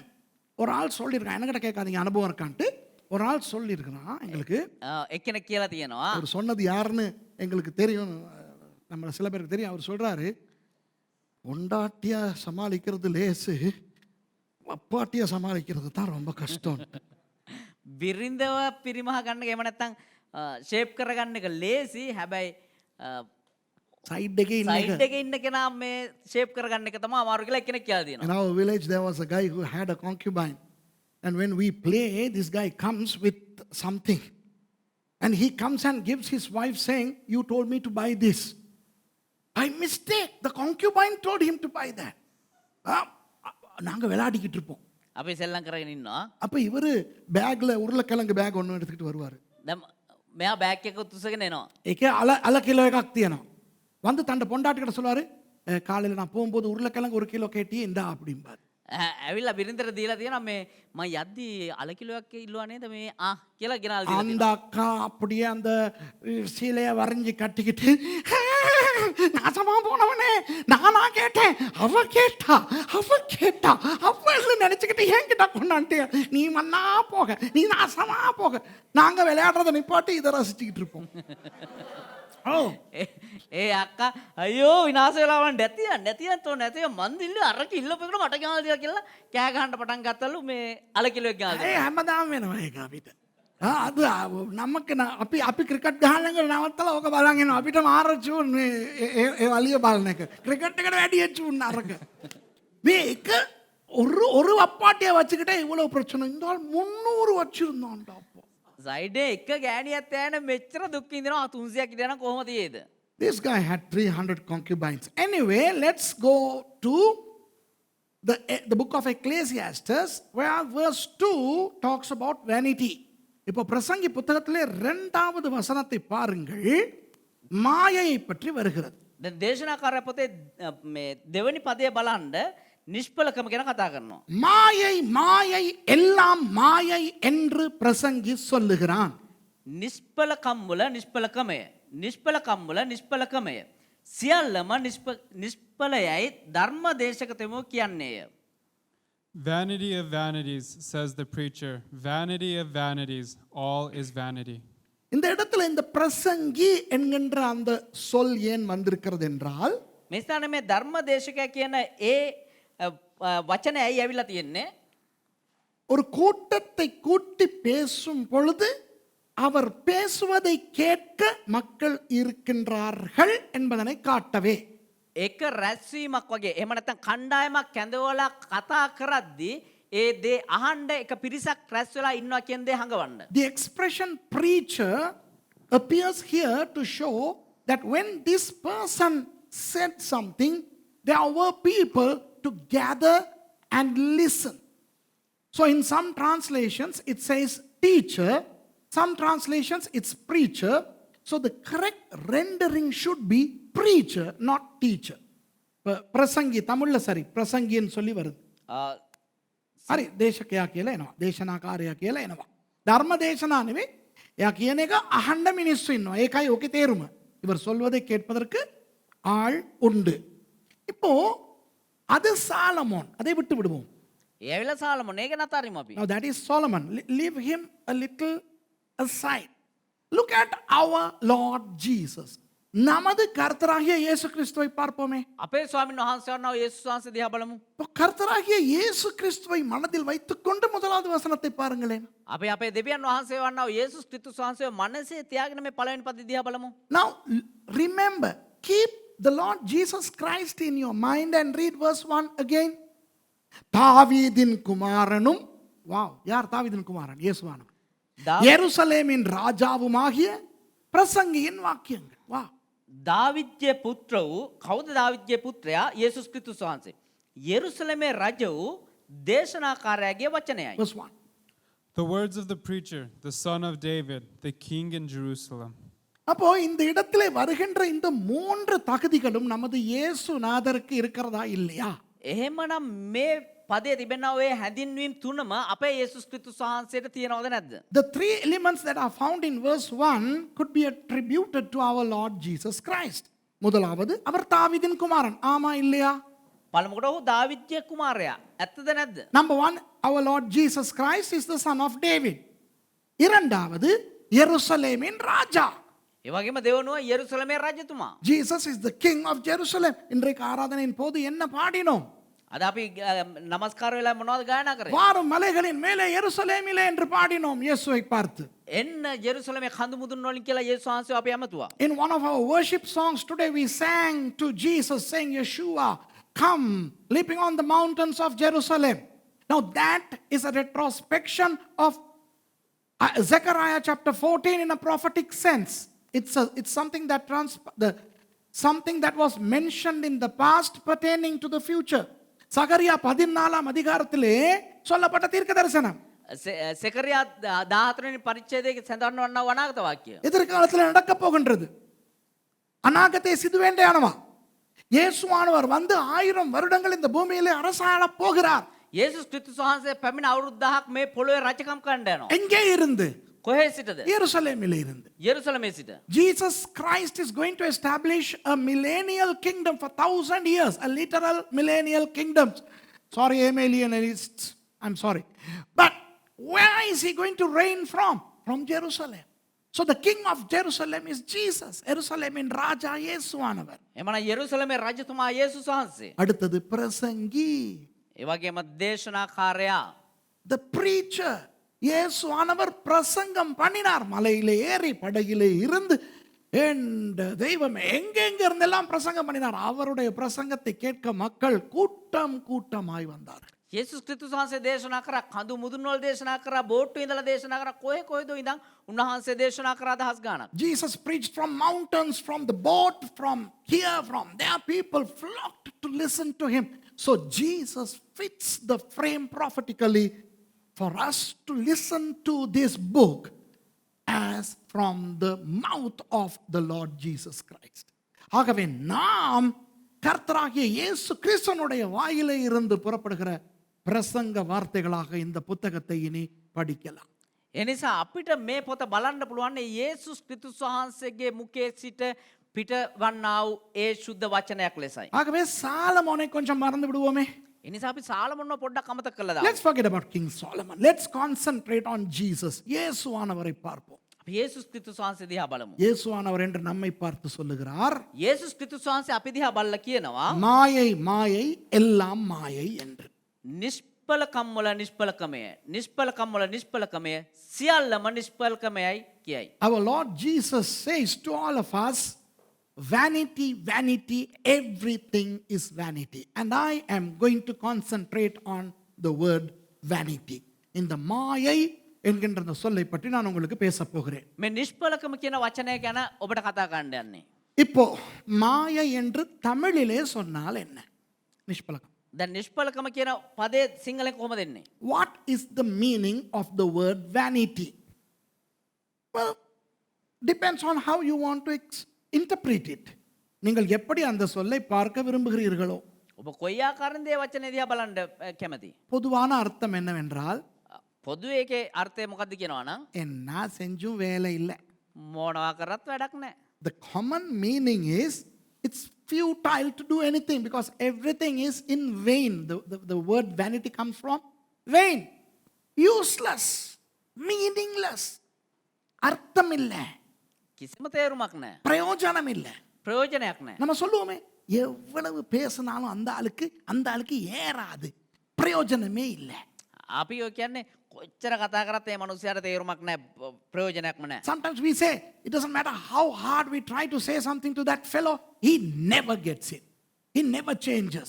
ஒரு ஆள் சொல்லியிருக்கான், என்கிட்ட கேட்காதீங்க அனுபவம் இருக்கான்ட்டு. ஒரு ஆள் சொல்லியிருக்கிறான் எங்களுக்கு. එක්කෙනෙක් කියලා තියෙනවා. அவர் சொன்னது யாருன்னு எங்களுக்கு தெரியும், நம்ம சில பேருக்கு தெரியும். அவர் சொல்றாரு, பொண்டாட்டியா சமாளிக்கிறது லேசு, அப்பாட்டியா சமாளிக்கிறது தான் ரொம்ப கஷ்டம். බිරිඳව පිරිමහ ගන්න එහෙම නැත්නම් ෂේප් කරගන්න එක ලේසි. හැබැයි சைட் එකේ ඉන්න සයිඩ් එකේ ඉන්න කෙනා මේ ෂේප් කරගන්න එක තමයි අමාරු කියලා එක්කෙනෙක් කියලා In තියෙනවා. our village there was a guy who had a concubine, and when we play this guy comes with something. And he comes and gives his wife saying, you told me to buy this. By mistake, the concubine told him to buy that. நாங்கள் விளையாடிக்கிட்டு இருப்போம். අපි සෙල්ලම් කරගෙන ඉන්නවා. அப்போ இவர் பேக்கில் உருளைக்கிழங்கு பேக் ஒன்று எடுத்துக்கிட்டு வருவார். දැන් මෙයා බෑග් එක උස්සගෙන එනවා. ஏக்கே அல கிலோ එකක් තියෙනවා. வந்து தண்டை பொண்டாட்டிக்கிட்ட சொல்லுவார், காலையில் நான் போகும்போது உருளைக்கிழங்கு 1 கிலோ கேட்டி இந்தா அப்படிம்பார். ඇවිල්ලා බිරිඳට දීලා තියෙනවා මේ මම යද්දි අල කිලෝයක් ඉල්ලුවා නේද මේ කියලා ගෙනල්ලා දීලා அந்த அக்கா அப்படியே அந்த சீலையை வரைஞ்சி கட்டிக்கிட்டு, நாசமா போனவனே நானா கேட்டேன், அவ கேட்டா அவள் நினைச்சுக்கிட்டு என்கிட்ட கொண்டான்ட்டு, நீ மண்ணா போக, நீ நாசமா போக. நாங்க விளையாடுறத நிப்பாட்டி இதை ரசிச்சுக்கிட்டு இருப்போம். ඒ අක්කා අයියෝ විනාශ වෙලාවන් නැතියන් තෝ නැතිව මන් දිල්ල අරක ඉල්ලපෙකට මට ගෙනල්ලා දීලා කියලා කෑ ගහන්න පටන් ගත්තලු මේ අල කිලෝයක් ගෙනල්ලා ඒ හැමදාම වෙනවා ඒක අපිට. அது நமக்கு අපි ක්‍රිකට් ගහනකොට නවත්තලා ඕක බලන් එනවා. අපිට මාරචුන් ඒ වලිය බලන එක. ක්‍රිකට් එකට වැඩි චුන් අරක. මේ එක ஒரு அப்பாட்டியை வச்சுக்கிட்டே இவ்வளவு பிரச்சனை. இந்த ஆள் 300 வச்சிருந்தான்டா. සයිඩේ එක ගෑණියක් යෑන මෙච්චර දුක් විඳිනවා 300ක් ඉඳලා කොහොමද තියේද? This guy had 300 concubines. Anyway, let's go to the book of Ecclesiastes, where verse 2 talks about vanity. இப்போ பிரசங்கி புத்தகத்திலே 2வது வசனத்தை பாருங்கள். மாயையை பற்றி வருகிறது. දැන් දේශනාකාරය පොතේ මේ දෙවෙනි පදයේ බලන්න නිෂ්පලකම ගැන කතා කරනවා. மாயை எல்லாம் மாயை என்று பிரசங்கி சொல்லுகிறான். නිෂ්පලකම් වල නිෂ්පලකමය සියල්ලම නිෂ්පලයයි ධර්ම දේශකතමෝ කියන්නේය. Vanity of vanities, says the preacher. Vanity of vanities, all is vanity. இந்த இடத்துல இந்த பிரசங்கி என்கின்ற அந்த சொல் ஏன் வந்திருக்கிறது என்றால், මේ ස්ථානයේ මේ ධර්ම දේශකයා කියන ඒ වචනේ ඇයි ඇවිල්ලා තියෙන්නේ? ஒரு கூட்டத்தை கூட்டி பேசும் பொழுது அவர் பேசுவதை கேட்க மக்கள் இருக்கின்றார்கள் என்பதனை காட்டவே. එක රැස්වීමක් වගේ එහෙම නැත්නම් කණ්ඩායමක් කැඳවලා කතා කරද්දී ඒ දේ අහන්න එක පිරිසක් රැස් වෙලා ඉන්නවා කියන දේ හඟවන්න. The expression preacher appears here to show that when this person said something, there were people to gather and listen. So in some translations it says teacher, some translations it's preacher. So the correct rendering should be preacher, not teacher. பிரசங்கி தமிழ்ல சரி பிரசங்கின்னு சொல்லி வருது. හරි දේශකයා කියලා එනවා, දේශනාකාරයා කියලා එනවා. ධර්ම දේශනා නෙවෙයි. එයා කියන එක අහන්න මිනිස්සු ඉන්නවා. ඒකයි ඕකේ තේරුම. இவர் சொல்வதை கேட்பதற்கு ஆள் உண்டு. இப்போ அது சாலமோன், அதை விட்டு விடுவோம். ඒ ඇවිල්ලා සාලමෝන් ඒක නතරිමු අපි. Now that is Solomon. Leave him a little aside. Look at our Lord Jesus. நமது கர்த்தராகிய இயேசு கிறிஸ்துவை பார்ப்போமே. අපේ ස්වාමීන් වහන්සේ වන්නා යේසුස් වහන්සේ දිහා බලමු. கர்த்தராகிய இயேசு கிறிஸ்துவை மனதில் வைத்துக்கொண்டு முதலாவது வசனத்தை பாருங்களேன். අපේ දෙවියන් වහන්සේ වන්නා යේසුස් ක්‍රිස්තුස් වහන්සේ මනසේ තියාගෙන මේ පළවෙනි පද දිහා බලමු. Now remember, keep the Lord Jesus Christ in your mind and read verse 1 again. தாவீதின் குமாரனும், வாவ், யார் தாவீதின் குமாரன்? இயேசுவானவர். எருசலேமின் ராஜாவுமாகிய பிரசங்கியின் வாக்கியங்கள். வா, දාවිද්ගේ පුත්‍ර වූ කවුද? දාවිද්ගේ පුත්‍රයා යේසුස් ක්‍රිස්තුස් වහන්සේ. යෙරුසලමේ රජ වූ දේශනාකාරයාගේ වචනයයි. verse 1. The words of the preacher, the son of David, the king in Jerusalem. அப்போ இந்த இடத்திலே வருகின்ற இந்த 3 தகுதிகளும் நமது இயேசுநாதருக்கு இருக்கிறதா இல்லையா? එහෙමනම් මේ පදයේ තිබෙනා ඔය හැඳින්වීම් තුනම අපේ යේසුස් ක්‍රිස්තුස් වහන්සේට තියෙනවද නැද්ද? The 3 elements that are found in verse 1 could be attributed to our Lord Jesus Christ. முதலாவது அவர் தாவீதின் குமாரன். ஆமா இல்லையா? පළමුවට ඔහු දාවිද්ගේ කුමාරයා. ඇත්තද නැද්ද? Number 1, our Lord Jesus Christ is the son of David. இரண்டாவது எருசலேமின் ராஜா. ඒ වගේම දෙවනුව යෙරුසලමේ රජතුමා. Jesus is the king of Jerusalem. இன்றைக்கு ஆராதனையின் போது என்ன பாடினோம்? අද අපි නමස්කාර වෙලා මොනවද ගායනා කරේ? வாரும் மலைகளின் மேலே எருசலேமிலே என்று பாடினோம் இயேசுவை பார்த்து. එන්න යෙරුසලමේ කඳු මුදුන් වලින් කියලා යේසුස් වහන්සේ අපි ඇමතුවා. In one of our worship songs today we sang to Jesus saying, Yeshua, come leaping on the mountains of Jerusalem. Now that is a retrospection of Zechariah chapter 14 in a prophetic sense. It's something that something that was mentioned in the past pertaining to the future. சகரியா 14 அதிகாரத்திலே சொல்லப்பட்ட தீர்க்க தரிசனம். සෙකරයා 14 පරිච්ඡේදයේ සඳහන් වන්නා අනාගත වාක්‍යය. எதிர்காலத்தில் நடக்க போகின்றது. அநாகத்தை சிதுவேண்டையானவா. இயேசுவானவர் வந்து 1000 வருடங்கள் இந்த பூமியிலே அரசாள போகிறார். යේසුස් ක්‍රිස්තුස් වහන්සේ පැමිණ අවුරුදු 1000ක් මේ පොළොවේ රජකම් කරන්න යනවා. எங்கே இருந்து? කොහේ සිටද? எருசலேமிலே இருந்து. යෙරුසලමේ සිට. Jesus Christ is going to establish a millennial kingdom for 1000 years, a literal millennial kingdom. Sorry, millennialists, I'm sorry. But where is he going to reign from? From Jerusalem. So the king of Jerusalem is Jesus. Jerusalem in Raja Yesuanavar. එමණ යෙරුසලමේ රජතුමා යේසුස් වහන්සේ. அடுத்தது பிரசங்கி. ඒ වගේම දේශනාකාරයා. The preacher. இயேசுவானவர் பிரசங்கம் பண்ணினார். மலையிலே ஏறி படகிலே இருந்து தெய்வம் எங்கெங்க இருந்தெல்லாம் பிரசங்கம் பண்ணினார். அவருடைய பிரசங்கத்தை கேட்க மக்கள் கூட்டம் கூட்டமாய் வந்தார்கள். යේසුස් ක්‍රිස්තුස් වහන්සේ දේශනා කරා, කඳු මුදුන් වල දේශනා කරා, බෝට්ටු ඉඳලා දේශනා කරා, කොහේ කොහෙද ඉඳන් උන්වහන්සේ දේශනා කරා දහස් ගාණක්. Jesus preached from mountains, from the boat, from here, from there. People flocked to listen to him. So Jesus fits the frame prophetically for us to listen to this book as from the mouth of the Lord Jesus Christ. ஆகவே நாம் கர்த்தராகிய இயேசு கிறிஸ்துவினுடைய வாயிலே இருந்து புறப்படுகிற பிரசங்க வார்த்தைகளாக இந்த புத்தகத்தை இனி படிக்கலாம். එනිසා අපිට මේ පොත බලන්න පුළුවන් යේසුස් ක්‍රිස්තුස් වහන්සේගේ මුඛයේ සිට පිට වන්නා වූ ඒ සුද්ධ වචනයක් ලෙසයි. ஆகவே சாலமோனை கொஞ்சம் மறந்து விடுவோமே. එනිසා අපි සාලමොන්ව පොඩ්ඩක් අමතක කළා දාමු. Let's forget about King Solomon. Let's concentrate on Jesus. இயேசுவானவரை பார்ப்போம். අපි යේසුස් ක්‍රිස්තුස් වහන්සේ දිහා බලමු. இயேசுவானவர் என்று நம்மை பார்த்து சொல்லுகிறார். යේසුස් ක්‍රිස්තුස් වහන්සේ අපි දිහා බලලා කියනවා மாயை மாயை எல்லாம் மாயை என்று. නිෂ්පලකම් වල නිෂ්පලකමය, නිෂ්පලකම් වල නිෂ්පලකමය, සියල්ලම නිෂ්පලකමයයි කියයි. Our Lord Jesus says to all of us, vanity, vanity, everything is vanity. And I am going to concentrate on the word vanity. இந்த மாயை என்கின்ற அந்த சொல்லை பற்றி நான் உங்களுக்கு பேச போகிறேன். මේ නිෂ්පලකම කියන වචනය ගැන ඔබට කතා කරන්න යන්නේ. இப்போ மாயை என்று தமிழிலே சொன்னால் என்ன? நிஷ்பலகம். දැන් නිෂ්පලකම කියන පදේ සිංහලෙන් කොහොමද එන්නේ? What is the meaning of the word vanity? Well, depends on how you want to interpret it. நீங்கள் எப்படி அந்த சொல்லை பார்க்க விரும்புகிறீர்களோ. ඔබ කොයි ආකාරයෙන්ද මේ වචනේ දිහා බලන්න කැමති? பொதுவான அர்த்தம் என்னவென்றால், පොදුවේ ඒකේ අර්ථය මොකක්ද කියනවා නම් என்ன செஞ்சும் வேலை இல்லை. මොනවා කරත් වැඩක් නැහැ. The common meaning is it's futile to do anything because everything is in vain. The word vanity comes from vain, useless, meaningless. அர்த்தம் இல்லை, කිසිම තේරුමක් නැහැ. பிரயோஜனம் இல்லை. ප්‍රයෝජනයක් නැහැ. நம்ம சொல்லுவோமே, எவ்வளவு பேசினாலும் அந்த ஆளுக்கு ஏறாது, பிரயோஜனமே இல்லை. අපි ඔය කියන්නේ කොච්චර කතා කරත් මේ මිනිස්යාට තේරුමක් නැහැ, ප්‍රයෝජනයක්ම නැහැ. Sometimes we say, it doesn't matter how hard we try to say something to that fellow, he never gets it. He never changes.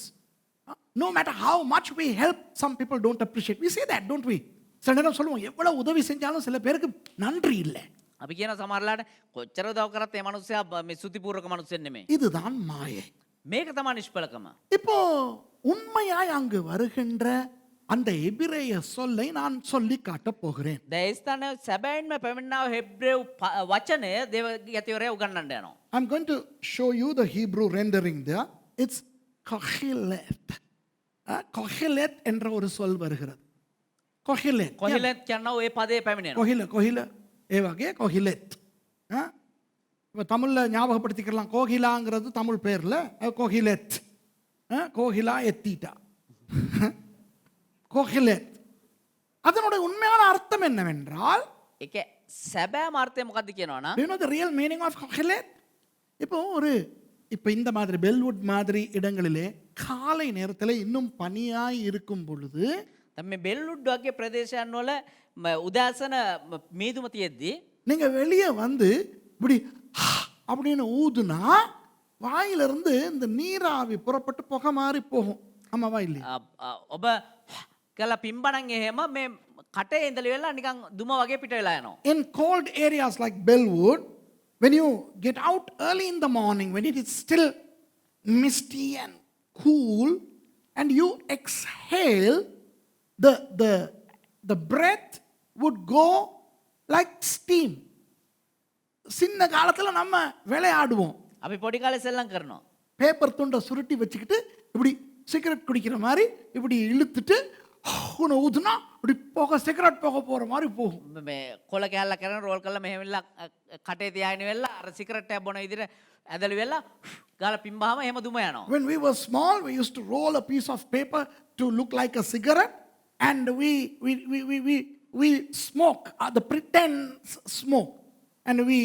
No matter how much we help, some people don't appreciate. We say that, don't we? சில நேரம் சொல்லுவோம், எவ்வளவு உதவி செஞ்சாலும் சில பேருக்கு நன்றி இல்லை. අපි කියන සමහරලාට කොච්චර උදව් කරත් මේ මිනිස්සයා මේ සුතිපූර්වක මිනිස්සෙක් නෙමෙයි. இதுதான் மாயை. මේක තමයි නිෂ්පලකම. இப்போ உண்மையாய் அங்கு வருகின்ற அந்த எபிரேய சொல்லை நான் சொல்லி காட்டப் போகிறேன். දැන් ස්ථාන සැබෑන්ම පැමිණනා හෙබ්‍රේව් වචනය දෙවියතිවරයා උගන්වන්න යනවා. I'm going to show you the Hebrew rendering there. It's kohelet. Kohelet என்ற ஒரு சொல் வருகிறது. Kohelet. කොහිලෙත් කියනවා ඒ පදේ පැමිණෙනවා. கோகில ஏ வகை கோகிலெத். இப்போ தமிழில் ஞாபகப்படுத்திக்கலாம், கோகிலாங்கிறது தமிழ் பேரில், கோகிலெத், கோகிலா எத்திட்டா, கோகிலெத். அதனுடைய உண்மையான அர்த்தம் என்னவென்றால், ඒක සැබෑම අර්ථය මොකක්ද කියනවා නම් you know the real meaning of கோகிலெத்? இப்போ இந்த மாதிரி பெல்வுட் மாதிரி இடங்களிலே காலை நேரத்தில் இன்னும் பனியாய் இருக்கும் பொழுது දැන් මේ බෙල්ලුඩ් වගේ ප්‍රදේශයන් වල උදෑසන මීදුම තියෙද්දි நீங்க வெளியே வந்து இப்படி அப்படின்னு ஊதுனா வாயிலிருந்து இந்த நீராவி புறப்பட்டு புகை மாதிரி போகும். ஆமாவா இல்லையா? ඔබ කළ පිම්බණන් එහෙම මේ කටේ ඉඳල වෙලා නිකන් දුම වගේ පිට වෙලා යනවා. In cold areas like Bellwood, when you get out early in the morning, when it is still misty and cool, and you exhale, the breath would go like steam. சின்ன காலத்தில் நம்ம விளையாடுவோம். අපි පොඩි කාලේ සෙල්ලම් කරනවා. பேப்பர் துண்டை சுருட்டி வச்சுக்கிட்டு இப்படி சிகரெட் குடிக்கிற மாதிரி இப்படி இழுத்துட்டு உன்னை ஊதுனா இப்படி போக சிகரெட் போக போகிற மாதிரி போகும். මේ කොල කෑල්ල කරන රෝල් කරලා මෙහෙම වෙලා කටේ තියාගෙන වෙලා අර සිගරට් එක බොන විදිහට ඇදලි වෙලා ගාලා පිම්බාම එහෙම දුම යනවා. When we were small, we used to roll a piece of paper to look like a cigarette, and we smoke, the pretense smoke, and we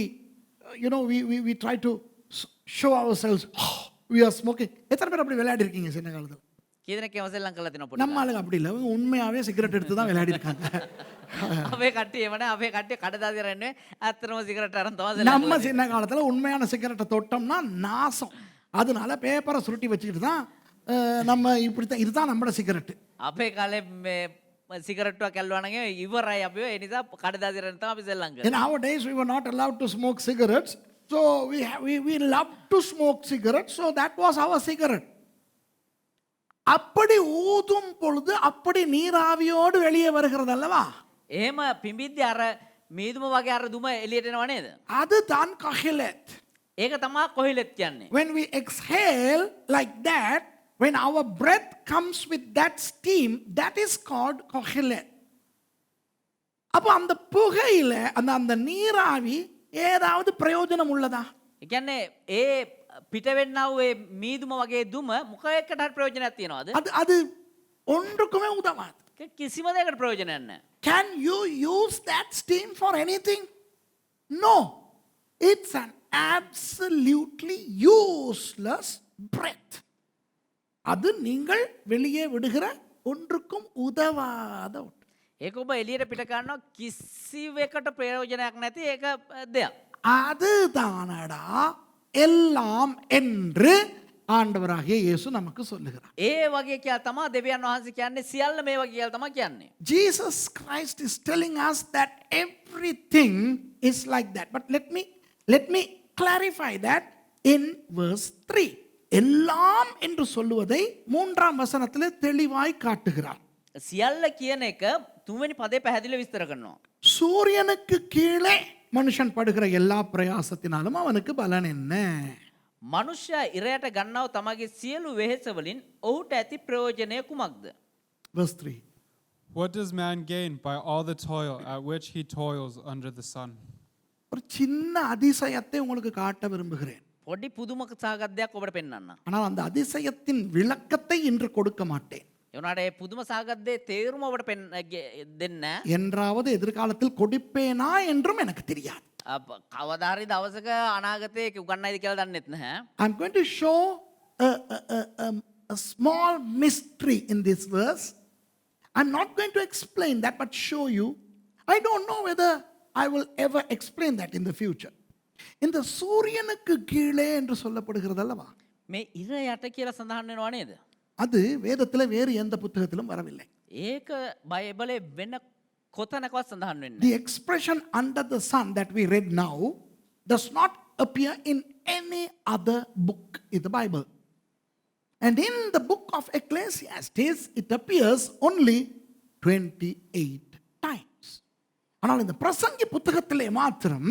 try to show ourselves, we are smoking. எத்தனை பேர் அப்படி விளையாடி இருக்கீங்க சின்ன காலத்தில்? කී දෙනෙක් එහෙම සෙල්ලම් කරලා තිනවා පොඩි நம்ம ஆளுங்க அப்படி இல்லை, அவங்க உண்மையாகவே சிகரெட் எடுத்து தான் விளையாடி இருக்காங்க. අපේ කට්ටිය එවන අපේ කට්ටිය කඩදාසි කරන්නේ ඇත්තටම සිගරට් අරන් තමයි සෙල්ලම් நம்ம சின்ன காலத்தில் உண்மையான சிகரெட்டை தொட்டோம்னா நாசம். அதனால பேப்பரை சுருட்டி வச்சுக்கிட்டு தான் நம்ம இப்படி தான் இதுதான் நம்மளோட சிகரெட்டு. අපේ කාලේ මේ සිගරට්ටුවක් ඇල්ලුවා නම් ඉවරයි අපි ඒ නිසා කඩදාසි කරන් තමයි අපි සෙල්ලම් කරන්නේ. In our days, we were not allowed to smoke cigarettes. So we loved to smoke cigarettes. So that was our cigarette. அப்படி ஊதும் பொழுது அப்படி நீராவியோடு வெளியே வருகிறது அல்லவா? එහෙම පිඹිද්දි අර මීදුම වගේ අර දුම එළියට එනව නේද? அதுதான் கஹிலத். ඒක තමයි කොහිලෙත් කියන්නේ. When we exhale like that, when our breath comes with that steam, that is called கஹிலத். அப்போ அந்த புகையில அந்த நீராவி ஏதாவது பிரயோஜனம் உள்ளதா? ඒ කියන්නේ ඒ පිට වෙන්නා වූ ඒ මීදුම වගේ දුම මොකයකට හරි ප්‍රයෝජනයක් තියනවද? அது ஒன்றுக்குமே உதவாது. කිසිම දෙයකට ප්‍රයෝජනයක් නැහැ. Can you use that steam for anything? No. It's an absolutely useless breath. அது நீங்கள் வெளியே விடுகிற ஒன்றுக்கும் உதவாத ஒன்று. ඒක ඔබ එළියට පිට කරනවා කිසිවෙකට ප්‍රයෝජනයක් නැති ඒක දෙයක්. அதுதானடா எல்லாம் என்று ஆண்டவராகிய இயேசு நமக்கு சொல்லுகிறார். ඒ වගේ කියලා තමයි දෙවියන් වහන්සේ කියන්නේ සියල්ල මේ වගේ කියලා තමයි කියන්නේ. Jesus Christ is telling us that everything is like that. But let me clarify that in verse 3. எல்லாம் என்று சொல்லுவதை மூன்றாம் வசனத்திலே தெளிவாய் காட்டுகிறார். සියල්ල කියන එක තුන්වෙනි පදේ පැහැදිලිව විස්තර කරනවා. சூரியனுக்கு கீழே மனுஷன் படுகிற எல்லா பிரயாசத்தினாலும் அவனுக்கு பலன் என்ன? මනුෂ්‍යයා ඉරයට ගන්නව තමගේ සියලු වෙහෙස වලින් ඔහුට ඇති ප්‍රයෝජනය කුමක්ද? Verse 3. What does man gain by all the toil at which he toils under the sun? ஒரு சின்ன அதிசயத்தை உங்களுக்கு காட்ட விரும்புகிறேன். පොඩි පුදුමක සාගතයක් ඔබට පෙන්වන්න. ஆனால் அந்த அதிசயத்தின் விளக்கத்தை இன்று கொடுக்க மாட்டேன். ඒ වුණාට ඒ පුදුම සාගතයේ තේරුම ඔබට දෙන්න என்றாவது எதிர்காலத்தில் கொடுப்பேனா என்றும் எனக்கு தெரியாது. කවදා හරි දවසක අනාගතයේ උගන්නයිද කියලා දන්නෙත් නැහැ. I'm going to show a small mystery in this verse. I'm not going to explain that, but show you. I don't know whether I will ever explain that in the future. இந்த சூரியனுக்கு கீழே என்று சொல்லப்படுகிறது அல்லவா? මේ ඉර යට කියලා සඳහන් වෙනව නේද? அது வேதத்தில் வேறு எந்த புத்தகத்திலும் வரவில்லை. ඒක බයිබලේ වෙන කොතනකවත් සඳහන් වෙන්නේ The expression under the sun that we read now does not appear in any other book in the Bible. And in the book of Ecclesiastes, it appears only 28 times. ஆனால் இந்த பிரசங்கி புத்தகத்திலே மாத்திரம்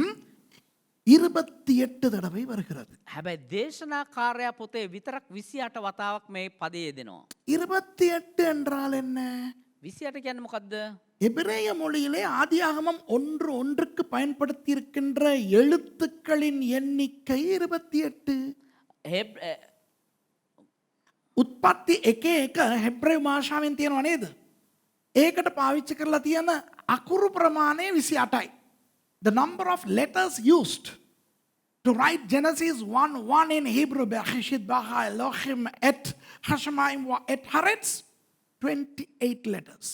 28 தடவை வருகிறது. හැබැයි දේශනා කාර්යය පොතේ විතරක් 28 වතාවක් මේ පදයේ දෙනවා. 28 என்றால் என்ன? 28 කියන්නේ මොකද්ද? எபிரேய மொழியிலே ஆதியாகமம் 1:1க்கு பயன்படுத்தி இருக்கின்ற எழுத்துக்களின் எண்ணிக்கை 28. උත්පත්ති 1:1 හෙබ්‍රේය භාෂාවෙන් තියෙනව නේද? ඒකට පාවිච්චි කරලා තියෙන අකුරු ප්‍රමාණය 28යි. The number of letters used to write Genesis 1:1 in Hebrew, Bereshit bara Elohim et Hashemayim wa et haaretz, 28 letters.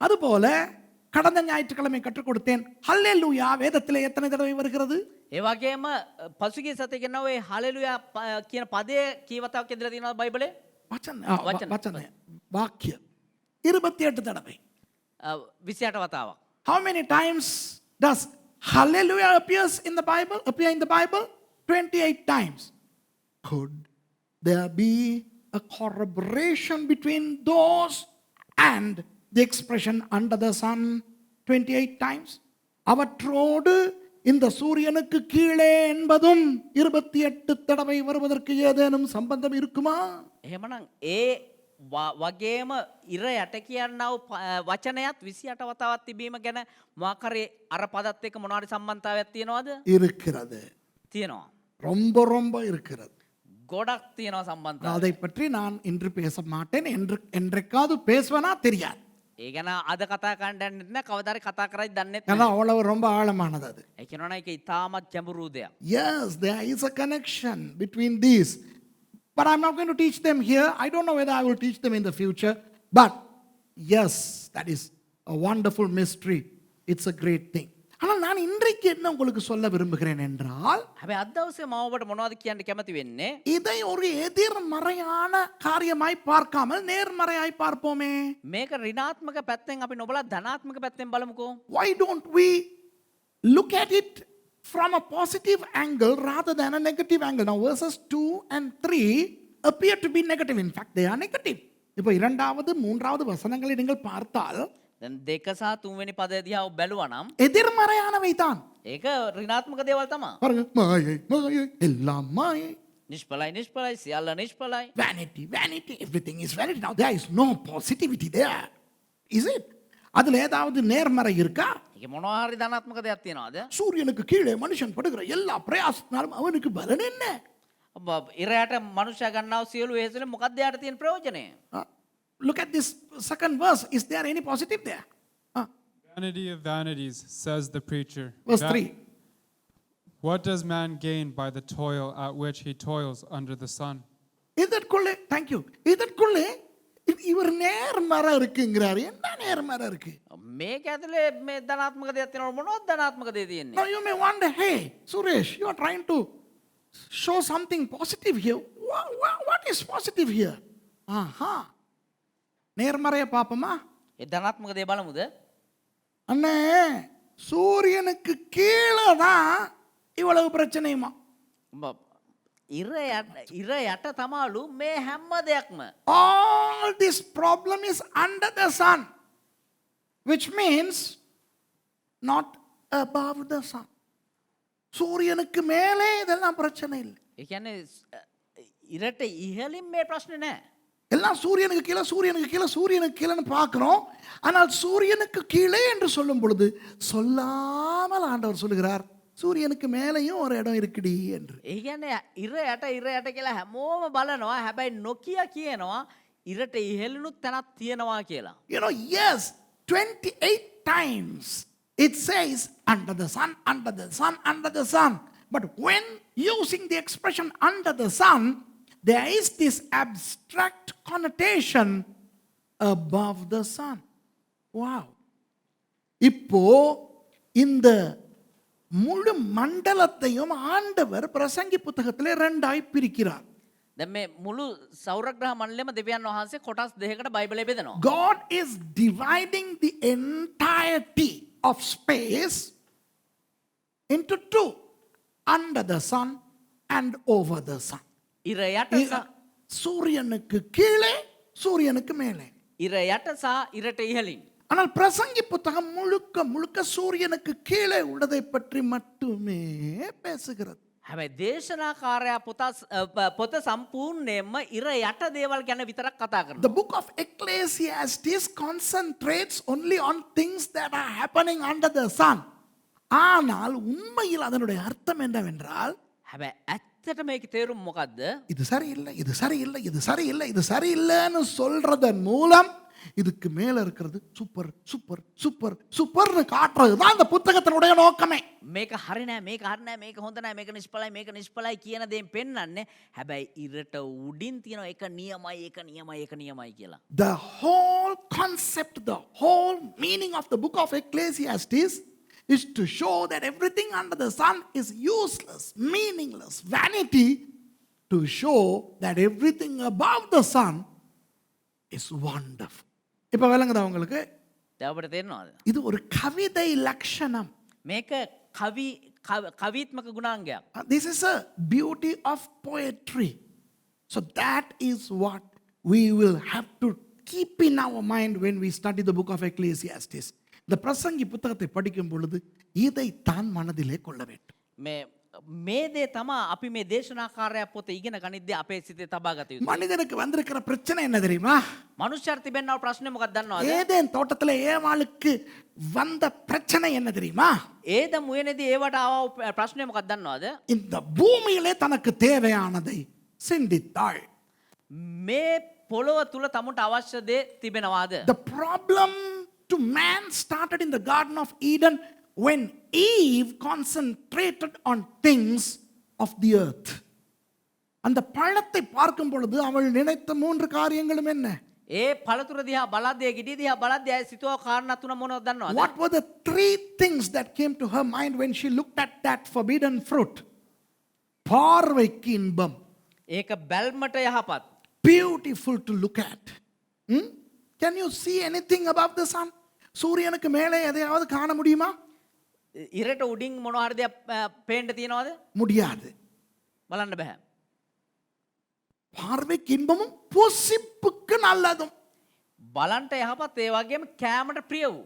அதுபோல கடந்த ஞாயிற்றுக்கிழமை கற்றுக் கொடுத்தேன் ஹல்லேலூயா வேதத்திலே எத்தனை தடவை வருகிறது? ඒ වගේම පසුගිය සතියේ කියනවා ඔය හලෙලුයා කියන පදේ කී වතාවක් ඉඳලා තියෙනවද බයිබලේ? වචන වාක්‍ය 28 தடவை. 28 වතාවක්. How many times does hallelujah appear in the Bible? 28 times. Could there be a corroboration between those and the expression under the sun 28 times? அவற்றோடு இந்த சூரியனுக்கு கீழே என்பதும் 28 தடவை வருவதற்கு ஏதேனும் சம்பந்தம் இருக்குமா? එහෙමනම් ඒ වගේම ඉර යට කියන්නව වචනයත් 28 වතාවක් තිබීම ගැන මොකක් හරි අර පදත් එක්ක මොනවාරි සම්බන්ධතාවයක් තියෙනවද? இருக்கிறது. තියෙනවා. ரொம்ப ரொம்ப இருக்கிறது. ගොඩක් තියෙනවා සම්බන්ධතාව. அதை பற்றி நான் இன்று பேச மாட்டேன். என்றைக்காவது பேசுவனா தெரியாது. ඒ ගැන අද කතා කරන්න යන්නේ නැහැ. කවදාරි කතා කරයි දන්නෙත් ஏன்னா அவ்வளவு ரொம்ப ஆழமானது அது. නැහැ. ඒ කියනවනේ ඒක ඉතාමත් ගැඹුරු දෙයක්. Yes, there is a connection between these. But I'm not going to teach them here. I don't know whether I will teach them in the future. But yes, that is a wonderful mystery. It's a great thing. ஆனால் நான் இன்றைக்கு என்ன உங்களுக்கு சொல்ல விரும்புகிறேன் என்றால், හැබැයි අද දවසේ මම ඔබට මොනවද කියන්න කැමති වෙන්නේ? இதை ஒரு எதிர்மறையான காரியமாய் பார்க்காமல் நேர்மறையாய் பார்ப்போமே. මේක ඍණාත්මක පැත්තෙන් අපි නොබලා ධනාත්මක පැත්තෙන් බලමුකෝ. Why don't we look at it from a positive angle rather than a negative angle? Now verses 2 and 3 appear to be negative. In fact, they are negative. இப்போ இரண்டாவது மூன்றாவது வசனங்களை நீங்கள் பார்த்தால் දැන් දෙක සහ තුන්වෙනි පදය දිහා ඔබ බැලුවා නම් எதிர்மறையானவை தான். ඒක ඍණාත්මක දේවල් තමයි. பாருங்க, மாயை மாயை எல்லாம் மாயை. නිෂ්ඵලයි නිෂ්ඵලයි සියල්ල නිෂ්ඵලයි. Vanity, vanity, everything is vanity. Now there is no positivity there. Is it? அதுல ஏதாவது நேர்மறை இருக்கா? ඒක මොනවා හරි ධනාත්මක දෙයක් තියනවාද? சூரியனுக்கு கீழே மனுஷன் படுகிற எல்லா பிரயாசத்தினாலும் அவனுக்கு பலன் என்ன? ඔබ ඉරයට මනුෂ්‍යයා ගන්නව සියලු වෙහෙසෙන් මොකක්ද යාට තියෙන ප්‍රයෝජනය? Look at this second verse. Is there any positive there? Vanity of vanities, says the preacher. Verse 3. What does man gain by the toil at which he toils under the sun? இதற்குள்ளே, thank you. இதற்குள்ளே இவர் நேர்மறை இருக்குங்கிறாரு. என்ன நேர்மறை இருக்கு? මේක ඇතුලේ මේ ධනාත්මක දෙයක් තියෙනවද මොනවද ධනාත්මක දෙය තියෙන්නේ? Now you may wonder, hey, Suresh, you are trying to show something positive here. What is positive here? Aha. நேர்மறையை பார்ப்போமா? ඒ ධනාත්මක දෙය බලමුද? அண்ணே, சூரியனுக்கு கீழே தான் இவ்வளவு பிரச்சனையுமா? ඉර යට තමාලු මේ හැම දෙයක්ම. All this problem is under the sun, which means not above the sun. சூரியனுக்கு மேலே இதெல்லாம் பிரச்சனை இல்லை. ඒ කියන්නේ ඉරට ඉහළින් මේ ප්‍රශ්නේ නැහැ. எல்லாம் சூரியனுக்கு கீழே சூரியனுக்கு கீழே சூரியனுக்கு கீழேன்னு பார்க்கிறோம். ஆனால் சூரியனுக்கு கீழே என்று சொல்லும் பொழுது சொல்லாமல் ஆண்டவர் சொல்லுகிறார், சூரியனுக்கு மேலேயும் ஒரு இடம் இருக்குடி என்று. ඒ කියන්නේ ඉර යට කියලා හැමෝම බලනවා. හැබැයි නොකිය කියනවා ඉරට ඉහළිනුත් තැනක් තියෙනවා කියලා. You know, yes, 28 times it says under the sun, under the sun, under the sun. But when using the expression under the sun, there is this abstract connotation above the sun. Wow. இப்போ இந்த முழு மண்டலத்தையும் ஆண்டவர் பிரசங்கி புத்தகத்திலே ரெண்டாய் பிரிக்கிறார். දැන් මේ මුළු සෞරග්‍රහ මණ්ඩලයම දෙවියන් වහන්සේ කොටස් දෙකකට බයිබලයේ බෙදනවා. God is dividing the entirety of space into two, under the sun and over the sun. ඉර යට சூரியனுக்கு கீழே சூரியனுக்கு மேலே. ඉර යට සහ ඉරට ඉහළින්. ஆனால் பிரசங்கி புத்தகம் முழுக்க முழுக்க சூரியனுக்கு கீழே உள்ளதை பற்றி மட்டுமே பேசுகிறது. හැබැයි දේශනාකාරයා පොත සම්පූර්ණයෙන්ම ඉර යට දේවල් ගැන විතරක් කතා කරනවා. The book of Ecclesiastes concentrates only on things that are happening under the sun. ஆனால் உண்மையில் அதனுடைய அர்த்தம் என்னவென்றால், හැබැයි ඇත්තට මේකේ තේරුම මොකද්ද? இது சரியில்லை, இது சரியில்லை, இது சரியில்லை, இது சரியில்லைன்னு சொல்றதன் மூலம் இதுக்கு மேல இருக்கிறது சூப்பர் சூப்பர் சூப்பர் சூப்பர்னு காட்டுறது தான் இந்த புத்தகத்தினுடைய நோக்கமே. මේක හරි නෑ, මේක හරි නෑ, මේක හොඳ නෑ, මේක නිෂ්ඵලයි කියන දේෙන් පෙන්වන්නේ. හැබැයි ඉරට උඩින් තියෙන එක නියමයි, එක නියමයි, එක නියමයි කියලා. The whole concept, the whole meaning of the book of Ecclesiastes is to show that everything under the sun is useless, meaningless, vanity, to show that everything above the sun is wonderful. இப்போ விளங்குதா உங்களுக்கு? දැන් ඔබට තේරෙනවද? இது ஒரு கவிதை லட்சணம். මේක කවිත්මක ගුණාංගයක්. This is a beauty of poetry. So that is what we will have to keep in our mind when we study the book of Ecclesiastes. இந்த பிரசங்கி புத்தகத்தை படிக்கும் பொழுது இதைத்தான் மனதிலே கொள்ள வேண்டும். මේ දේ තමා අපි මේ දේශනාකාරයක් පොත ඉගෙන ගනිද්දී අපේ සිතේ තබා ගත යුතුයි. மனிதனுக்கு வந்திருக்கிற பிரச்சனை என்ன தெரியுமா? මනුෂ්‍යයන්ට තිබෙනා ප්‍රශ්නේ මොකක්ද දන්නවද? ஏதேன் தோட்டத்துல ஏவாளுக்கு வந்த பிரச்சனை என்ன தெரியுமா? ඒදම් උයනේදී ඒවට ආව ප්‍රශ්නේ මොකක්ද දන්නවද? இந்த பூமியிலே தனக்கு தேவையானதை சிந்தித்தாள். මේ පොළොව තුල තමුන්ට අවශ්‍ය දේ තිබෙනවාද? The problem to man started in the Garden of Eden when Eve concentrated on things of the earth. அந்த பழத்தை பார்க்கும் பொழுது அவள் நினைத்த 3 காரியங்களும் என்ன? ඒ පළතුර දිහා බලද්දී ගෙඩිය දිහා බලද්දී ඇයි සිතුව කාරණා තුන මොනවද දන්නවද? What were the 3 things that came to her mind when she looked at that forbidden fruit? பார்வைக்கு இன்பம். ඒක බැල්මට යහපත්. Beautiful to look at. Can you see anything above the sun? சூரியனுக்கு மேலே எதையாவது காண முடியுமா? ඉරට උඩින් මොන හරි දෙයක් පේන්න තියනවද? முடியாது. බලන්න බෑ. பார்வைக்கு இன்பமும் புசிப்புக்கு நல்லதும். බලන්ට යහපත් ඒ වගේම කෑමට ප්‍රිය වූ.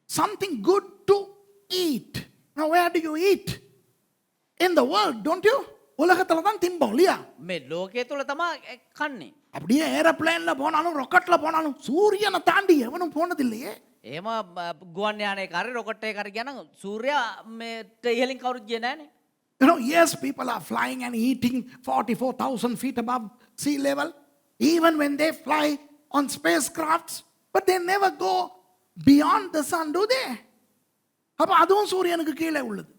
Something good to eat. Now where do you eat? In the world, don't you? உலகத்துல தான் திம்போம் இல்லையா? මේ ලෝකයේ තුල තමයි කන්නේ. அப்படியே ஏரோப்ளேன்ல போனாலும் ராக்கெட்ல போனாலும் சூரியனை தாண்டி எவனும் போனதில்லையே. එහෙම ගුවන් යානයක හරි රොකට් එකක හරි ගියා නම් සූර්යයා මේට ඉහළින් කවුරුත් ගියේ නැහනේ. You know, yes, people are flying and eating 44,000 feet above sea level, even when they fly on spacecrafts, but they never go beyond the sun, do they? அப்ப அதுவும் சூரியனுக்கு கீழே உள்ளது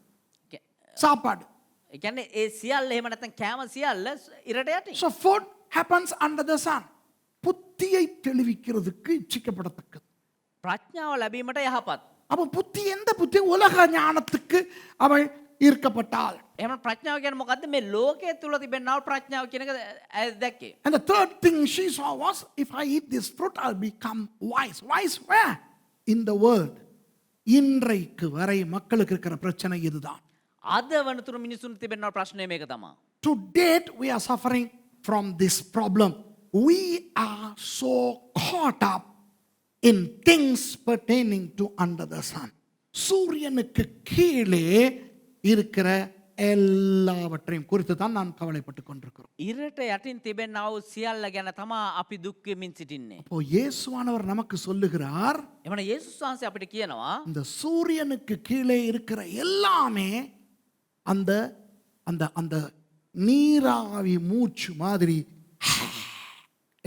சாப்பாடு. ඒ කියන්නේ ඒ සියල්ල එහෙම නැත්නම් කෑම සියල්ල ඉරට යටින්. So food happens under the sun. புத்தியை தெளிவிக்கிறதுக்கு இச்சிக்கப்படத்தக்கது. ප්‍රඥාව ලැබීමට යහපත්. அப்ப புத்தி எந்த புத்தி? உலக ஞானத்துக்கு அவள் ஈர்க்கப்பட்டாள். එහෙම ප්‍රඥාව කියන්නේ මොකද්ද? මේ ලෝකයේ තුල තිබෙනා ප්‍රඥාව කියන එක දැක්කේ. And the third thing she saw was, if I eat this fruit, I'll become wise. Wise where? In the world. இன்றைக்கு வரை மக்களுக்கு இருக்கிற பிரச்சனை இதுதான். අද වනතුරු මිනිසුන් තිබෙනා ප්‍රශ්නේ මේක තමයි. To date, we are suffering from this problem. We are so caught up in things pertaining to under the sun. சூரியனுக்கு கீழே இருக்கிற எல்லாவற்றையும் குறித்து தான் நாம் கவலைப்பட்டு கொண்டிருக்கிறோம். ඉරට යටින් තිබෙනා වූ සියල්ල ගැන තමයි අපි දුක් වෙමින් සිටින්නේ. அப்போ இயேசுவானவர் நமக்கு சொல்லுகிறார், එවන යේසුස් වහන්සේ අපිට කියනවා இந்த சூரியனுக்கு கீழே இருக்கிற எல்லாமே அந்த அந்த அந்த நீராவி மூச்சு மாதிரி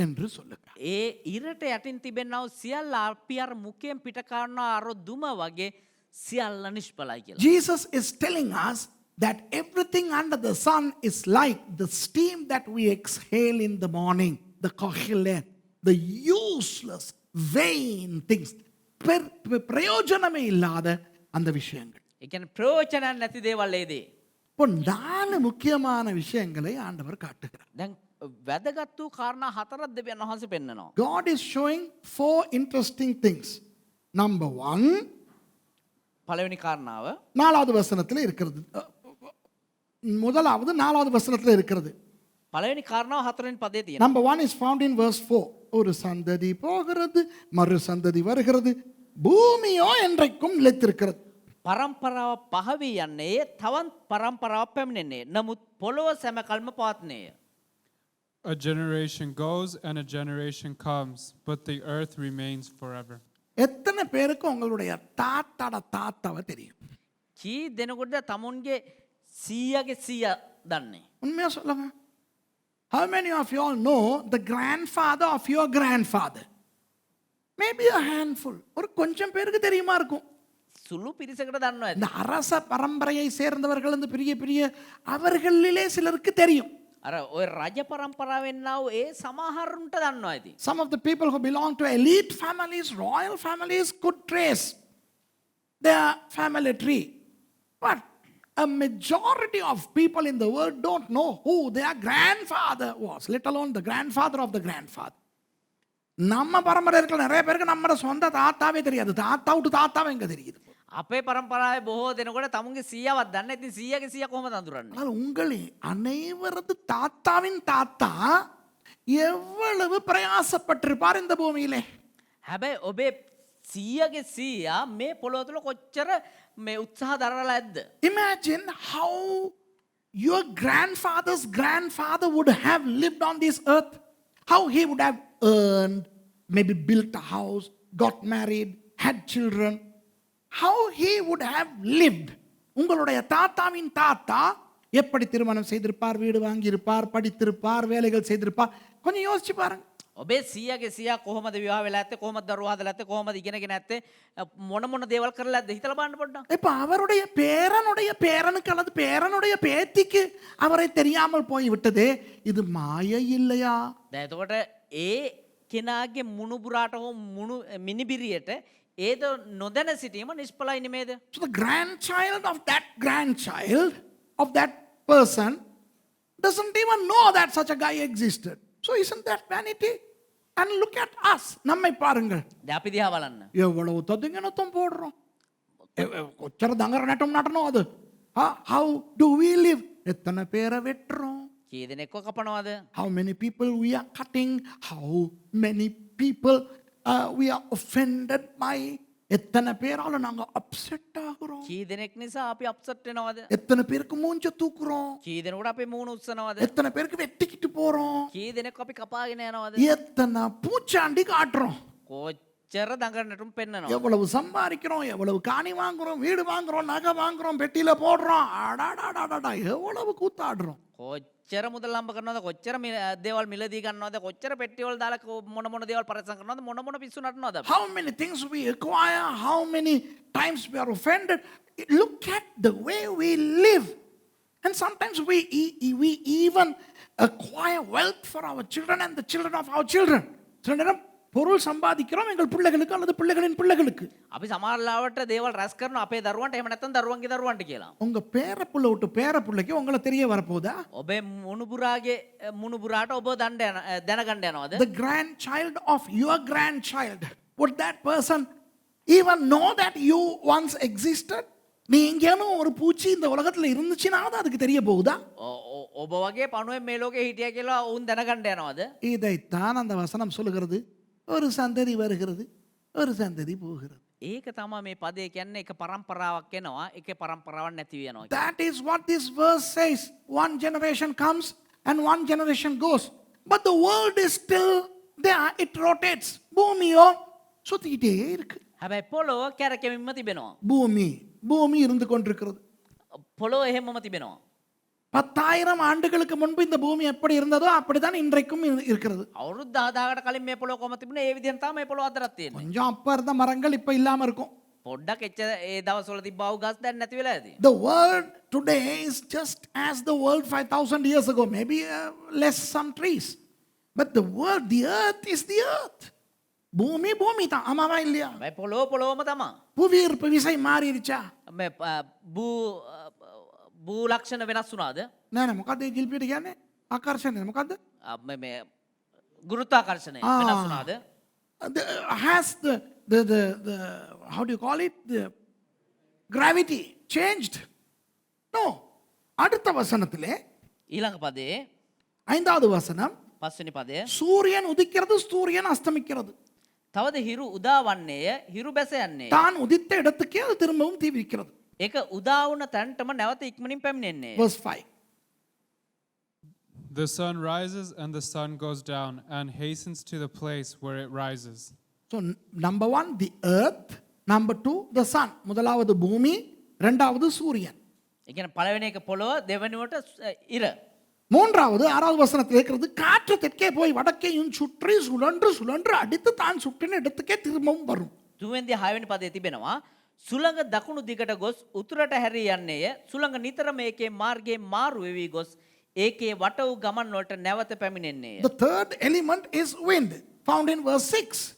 என்று சொல்லுகிறார். ඒ ඉරට යටින් තිබෙනා වූ සියල්ල අපි අර මුඛයෙන් පිට කරන අර දුම වගේ සියල්ල නිෂ්ඵලයි කියලා. Jesus is telling us that everything under the sun is like the steam that we exhale in the morning, the kohillet, the useless, vain things. பிரயோஜனமே இல்லாத அந்த விஷயங்கள். ඒ කියන්නේ ප්‍රයෝජනයක් නැති දේවල් ඒ දේ. இப்போ 4 முக்கியமான விஷயங்களை ஆண்டவர் காட்டுகிறார். දැන් වැදගත් වූ කාරණා 4ක් දෙවියන් වහන්සේ පෙන්නනවා. God is showing 4 interesting things. Number 1, පළවෙනි කාරණාව 4வது வசனத்தில் இருக்கிறது. முதலாவது 4வது வசனத்தில் இருக்கிறது. පළවෙනි කාරණාව 4වෙනි පදයේ තියෙනවා. Number 1 is found in verse 4. ஒரு சந்ததி போகிறது, மறு சந்ததி வருகிறது, பூமியோ என்றைக்கும் நிலைத்திருக்கிறது. පරම්පරාව පහවී යන්නේ තවත් පරම්පරාවක් පැමිණෙන්නේ. නමුත් පොළොව සැමකල්ම පවත්නේය. A generation goes and a generation comes, but the earth remains forever. எத்தனை பேருக்கு உங்களுடைய தாத்தாட தாத்தாவை தெரியும்? කී දෙනෙකුට තමුන්ගේ සීයාගේ සීයා දන්නේ? உண்மையா சொல்லுங்க. How many of you all know the grandfather of your grandfather? Maybe a handful. ஒரு கொஞ்சம் பேருக்கு தெரியுமா இருக்கும். සුළු පිරිසකට දන්නවා ඇති. இந்த அரச பரம்பரையை சேர்ந்தவர்கள் இந்த பெரிய பெரிய அவர்களிலே சிலருக்கு தெரியும். අර ඔය රජ පරම්පරාවෙන් ආව ඒ සමහරුන්ට දන්නවා ඇති. Some of the people who belong to elite families, royal families could trace their family tree. But a majority of people in the world don't know who their grandfather was, let alone the grandfather of the grandfather. நம்ம பரம்பரை இருக்கிற நிறைய பேருக்கு நம்ம சொந்த தாத்தாவே தெரியாது. தாத்தா விட்டு தாத்தாவே எங்க தெரியுது. අපේ පරම්පරාවේ බොහෝ දෙනකොට තමුන්ගේ සීයාවත් දන්නේ නැතින් සීයාගේ සීයා කොහොමද අඳුරන්නේ? ஆனால் உங்களே அனைவரது தாத்தாவின் தாத்தா எவ்வளவு பிரயாசப்பட்டிருப்பார் இந்த பூமியிலே. හැබැයි ඔබේ සීයාගේ සීයා මේ පොළොව තුල කොච්චර මේ උත්සාහ දරලා ඇද්ද? Imagine how your grandfather's grandfather would have lived on this earth. How he would have earned, maybe built a house, got married, had children. How he would have lived. உங்களுடைய தாத்தாவின் தாத்தா எப்படி திருமணம் செய்திருப்பார், வீடு வாங்கியிருப்பார், படித்திருப்பார், வேலைகள் செய்திருப்பார். கொஞ்சம் யோசிச்சு பாருங்க. ඔබේ සීයාගේ සීයා කොහොමද විවාහ වෙලා ඇත්තේ? කොහොමද දරුවා හදලා ඇත්තේ? කොහොමද ඉගෙනගෙන ඇත්තේ? මොන මොන දේවල් කරලා ඇද්ද? හිතලා බලන්න පොඩ්ඩක්. இப்ப அவருடைய பேரனுடைய பேரனுக்கு அல்லது பேரனுடைய பேத்திக்கு அவரை தெரியாமல் போய் விட்டது. இது மாயை இல்லையா? දැන් එතකොට ඒ කෙනාගේ මුණුබුරාට හෝ මුණු මිනිබිරියට ඒද නොදැන සිටීම නිෂ්ඵලයි නෙමේද? So the grandchild of that person doesn't even know that such a guy existed. So isn't that vanity? And look at us. நம்மை பாருங்கள். දැන් අපි දිහා බලන්න. எவ்வளவு தொதுங்கனத்தும் போடுறோம். கொச்சர தங்கர நட்டம் நடனோம் அது. How do we live? எத்தனை பேரை வெட்டுறோம்? කී දෙනෙක්ව කපනවද? How many people we are cutting? How many people we are offended by? எத்தனை பேரால நாங்க அப்செட் ஆகுறோம்? කී දෙනෙක් නිසා අපි අප්සෙට් වෙනවද? எத்தனை பேருக்கு மூஞ்ச தூக்குறோம்? කී දෙනෙකුට අපේ මූණ උස්සනවද? எத்தனை பேருக்கு வெட்டிக்கிட்டு போறோம்? කී දෙනෙක් අපි කපාගෙන යනවද? எத்தனை பூச்சாண்டி காட்டுறோம்? කොච්චර දඟලනටුම් පෙන්නනවා. எவ்வளவு சம்பாதிக்கிறோம், எவ்வளவு காணி வாங்குறோம், வீடு வாங்குறோம், நகை வாங்குறோம், பெட்டியில போடுறோம். அடாடாடாடா எவ்வளவு கூத்தாடுறோம். කොච්චර මුදල් හම්බ කරනවද? කොච්චර දේවල් මිලදී ගන්නවද? කොච්චර පෙට්ටිවල දාලා මොන මොන දේවල් පරිස්සම් කරනවද? මොන මොන පිස්සු නටනවද? How many things we acquire, how many times we are offended. Look at the way we live. And sometimes we even acquire wealth for our children and the children of our children. சில நேரம் பொருள் சம்பாதிக்கிறோம் எங்கள் பிள்ளைகளுக்கு அல்லது பிள்ளைகளின் பிள்ளைகளுக்கு. අපි සමහරවිට දේවල් රැස් කරනවා අපේ දරුවන්ට එහෙම නැත්නම් දරුවන්ගේ දරුවන්ට කියලා. உங்க பேரப்புள்ள விட்டு பேரப்புள்ளைக்கு உங்களை தெரிய வரப்போதா? ඔබේ මුණුබුරාට ඔබ දැනගන්න යනවද? The grandchild of your grandchild, would that person even know that you once existed? நீ எங்கேனும் ஒரு பூச்சி இந்த உலகத்துல இருந்துச்சுன்னா அதுக்கு தெரிய போகுதா? ඔබ වගේ පණුවෙන් මේ ලෝකේ හිටියා කියලා වුන් දැනගන්න යනවද? இதைத்தான் அந்த வசனம் சொல்லுகிறது. ஒரு சந்ததி வருகிறது, ஒரு சந்ததி போகிறது. ඒක තමයි මේ පදේ කියන්නේ. එක පරම්පරාවක් එනවා, එක පරම්පරාවක් නැති වෙනවා. That is what this verse says. One generation comes and one generation goes. But the world is still there. It rotates. பூமியோ சுத்திக்கிட்டே இருக்கு. හැබැයි පොළොව කැරකෙමින්ම තිබෙනවා. பூமி இருந்து கொண்டிருக்கிறது. පොළොව එහෙමම තිබෙනවා. 10,000 ஆண்டுகளுக்கு முன்பு இந்த பூமி எப்படி இருந்ததோ அப்படிதான் இன்றைக்கும் இருக்கிறது. අවුරුදු 10,000කට කලින් මේ පොළොව කොහොමද තිබුණේ? ඒ විදිහෙන් තමයි මේ පොළොව අදටත් තියෙන්නේ. கொஞ்சம் அப்ப இருந்த மரங்கள் இப்ப இல்லாம இருக்கும். පොඩ්ඩක් එච්චර ඒ දවස්වල තිබ්බ වූ ගස් දැන් නැති වෙලා ඇති. The world today is just as the world 5,000 years ago, maybe less some trees. But the earth is the earth. பூமி தான். ஆமாவா இல்லையா? හැබැයි පොළොවම තමයි. புவியீர்ப்பு விசை மாறிடுச்சா? මේ භූ ලක්ෂණ වෙනස් වුණාද? නෑ මොකද්ද ඒ ජිල්පියට කියන්නේ? ආකර්ෂණය මොකද්ද? මේ ගුරුත්වාකර්ෂණය වෙනස් වුණාද? Has the how do you call it, the gravity changed? No. அடுத்த வசனத்திலே ඊළඟ පදේ 5வது வசனம், පස්වෙනි පදය, சூரியன் உதிக்கிறது, சூரியன் அஸ்தமிக்கிறது. තවද හිරු උදා වන්නේය, හිරු බැස යන්නේ. தான் உதித்த இடத்துக்கே அது திரும்பவும் தீவிரிக்கிறது. ඒක උදා වුණ තැනටම නැවත ඉක්මනින් පැමිණෙන්නේ. Verse 5. The sun rises and the sun goes down and hastens to the place where it rises. So number 1 the earth, number 2 the sun. முதலாவது பூமி, இரண்டாவது சூரியன். ඒ කියන්නේ පළවෙනි එක පොළොව, දෙවෙනිවට ඉර. மூன்றாவது 6வது வசனத்தில் இருக்கிறது, காற்று தெற்கே போய் வடக்கையும் சுற்றி சுழன்று அடித்து தான் சுற்றின இடத்துக்கே திரும்பவும் வரும். තුන්වෙනි 6වෙනි පදේ තිබෙනවා, සුළඟ දකුණු දිගට ගොස් උතුරට හැරී යන්නේය. සුළඟ නිතරම ඒකේ මාර්ගයේ මාරු වෙවි ගොස් ඒකේ වට වූ ගමන් වලට නැවත පැමිණෙන්නේය. The third element is wind, found in verse 6.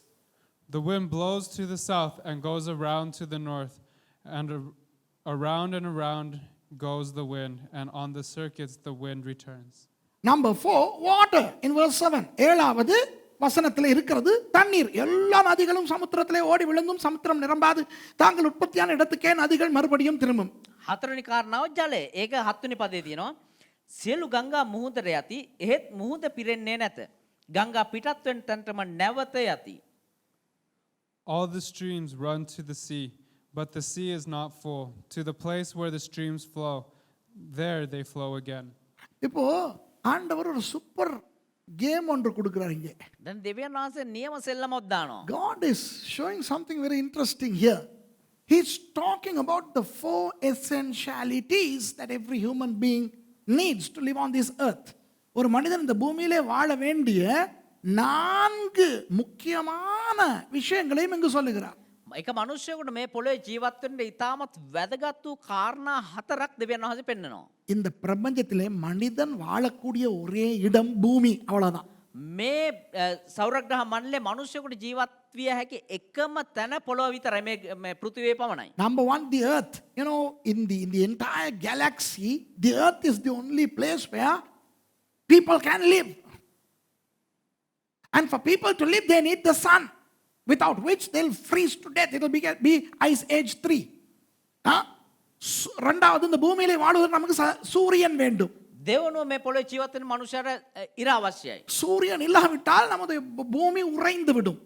The wind blows to the south and goes around to the north, and around goes the wind, and on the circuits the wind returns. Number 4 water in verse 7. ஏழாவது வசனத்தில் இருக்கிறது தண்ணீர். எல்லா நதிகளும் சமுத்திரத்திலே ஓடி விழுந்தும் சமுத்திரம் நிரம்பாது. தாங்கள் உற்பத்தியான இடத்துக்கே நதிகள் மறுபடியும் திரும்பும். හතරවෙනි කාරණාව ජලය. ඒක 7 වෙනි පදේ තියෙනවා. සියලු ගංගා මුහුදට යති. එහෙත් මුහුද පිරෙන්නේ නැත. ගංගා පිටත් වෙන තැනටම නැවත යති. All the streams run to the sea, but the sea is not full. To the place where the streams flow, there they flow again. இப்போ ஆண்டவர் ஒரு சூப்பர் கேம் ஒன்று கொடுக்கிறார் இங்கே. දැන් දෙවියන් වහන්සේ නියම සෙල්ලමක් දානවා. God is showing something very interesting here. He's talking about the 4 essentialities that every human being needs to live on this earth. ஒரு மனிதன் இந்த பூமியிலே வாழ வேண்டிய 4 முக்கியமான விஷயங்களையும் இங்கு சொல்லுகிறார். එක මනුෂ්‍යයෙකුට මේ පොළොවේ ජීවත් වෙන්න ඉතාමත් වැදගත් වූ කාරණා 4ක් දෙවියන් වහන්සේ පෙන්වනවා. இந்த பிரபஞ்சத்திலே மனிதன் வாழக்கூடிய ஒரே இடம் பூமி, அவ்வளவுதான். මේ සෞරග්‍රහ මණ්ඩලයේ මනුෂ්‍යයෙකුට ජීවත් විය හැකි එකම තැන පොළොව විතරයි මේ පෘථිවිය පමණයි. Number 1, the earth. You know, in the entire galaxy, the earth is the only place where people can live. And for people to live, they need the sun, without which they'll freeze to death. It will be ice age 3. ரெண்டாவது இந்த பூமியிலே வாழ்வதற்கு நமக்கு சூரியன் வேண்டும். දෙවනුව මේ පොළොවේ ජීවත් වෙන මනුෂ්‍යයට ඉර අවශ්‍යයි. சூரியன் இல்லாவிட்டால் நமது பூமி உறைந்து விடும்.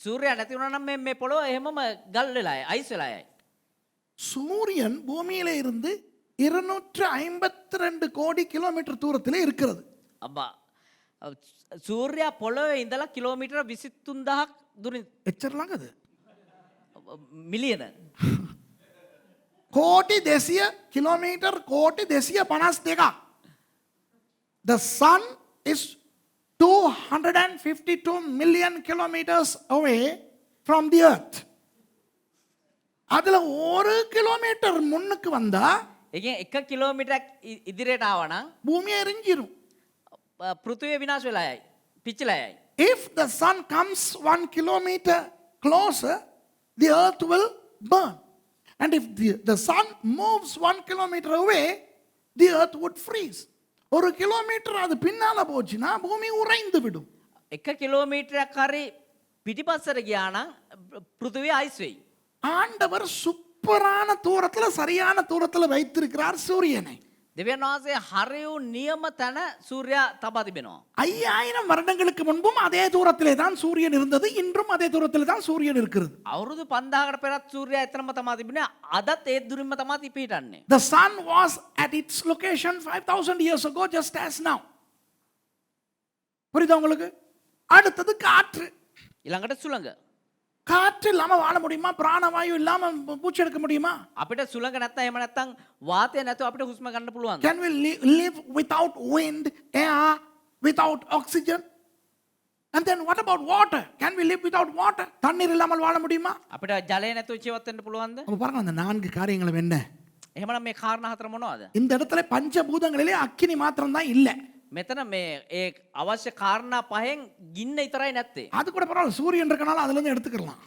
සූර්යයා නැති වුණා නම් මේ පොළොව එහෙමම ගල් වෙලායි, අයිස් වෙලායි. சூரியன் பூமியிலே இருந்து 252 கோடி கிலோமீட்டர் தூரத்திலே இருக்கிறது. අබ්බා සූර්යයා පොළොවේ ඉඳලා කිලෝමීටර 23000ක් දුරින් எச்சரலாங்கது මිලියන கோடி தேசிய கிலோமீட்டர் கோடி தேசிய 52. The sun is 252 million kilometers away from the earth. அதுல 1 கிலோமீட்டர் முன்னுக்கு வந்தா එකෙන් 1 කිලෝමීටරක් ඉදිරියට ආවා නම් பூமி எரிஞ்சிரும். පෘථිවිය විනාශ වෙලා යයි, පිච්චිලා යයි. If the sun comes 1 kilometer closer, the earth will burn. And if the sun moves 1 kilometer away, the earth would freeze. 1 kilometer அது பின்னால போச்சுன்னா பூமி உறைந்து விடும். 1 කිලෝමීටරයක් හරි පිටිපස්සට ගියා නම් පෘථිවිය අයිස් වෙයි. ஆண்டவர் சூப்பரான தூரத்துல சரியான தூரத்துல வைத்திருக்கிறார் சூரியனை. දෙවියන් වහන්සේ හරිය නියම තැන සූර්යයා තබා තිබෙනවා. 5000 வருடங்களுக்கு முன்பும் அதே தூரத்திலே தான் சூரியன் இருந்தது, இன்றும் அதே தூரத்திலே தான் சூரியன் இருக்கிறது. අවුරුදු 5000කට පෙරත් සූර්යයා එතනම තමා තිබුණේ. අදත් ඒ දුරින්ම තමා පිහිටන්නේ. The sun was at its location 5000 years ago, just as now. புரியுதா உங்களுக்கு? அடுத்தது காற்று. ඊළඟට සුළඟ. காற்று இல்லாம வாழ முடியுமா? பிராணவாயு இல்லாம மூச்சு எடுக்க முடியுமா? අපිට සුළඟ නැත්නම් එහෙම නැත්නම් වාතය නැතුව අපිට හුස්ම ගන්න පුළුවන්ද? Can we live without wind, air, without oxygen? And then what about water? Can we live without water? தண்ணீர் இல்லாமல் வாழ முடியுமா? අපිට ජලය නැතුව ජීවත් වෙන්න පුළුවන්ද? அப்ப பாருங்க அந்த 4 காரியங்களும் என்ன? එහෙමනම් මේ කාරණා හතර මොනවද? இந்த இடத்துல பஞ்சபூதங்களிலே அக்கினி மாத்திரம் தான் இல்ல. මෙතන මේ ඒ අවශ්‍ය කාරණා පහෙන් ගින්න විතරයි නැත්තේ. அது கூட பரவாயில்ல, சூரியன் இருக்கனால அதுல இருந்து எடுத்துக்கலாம்.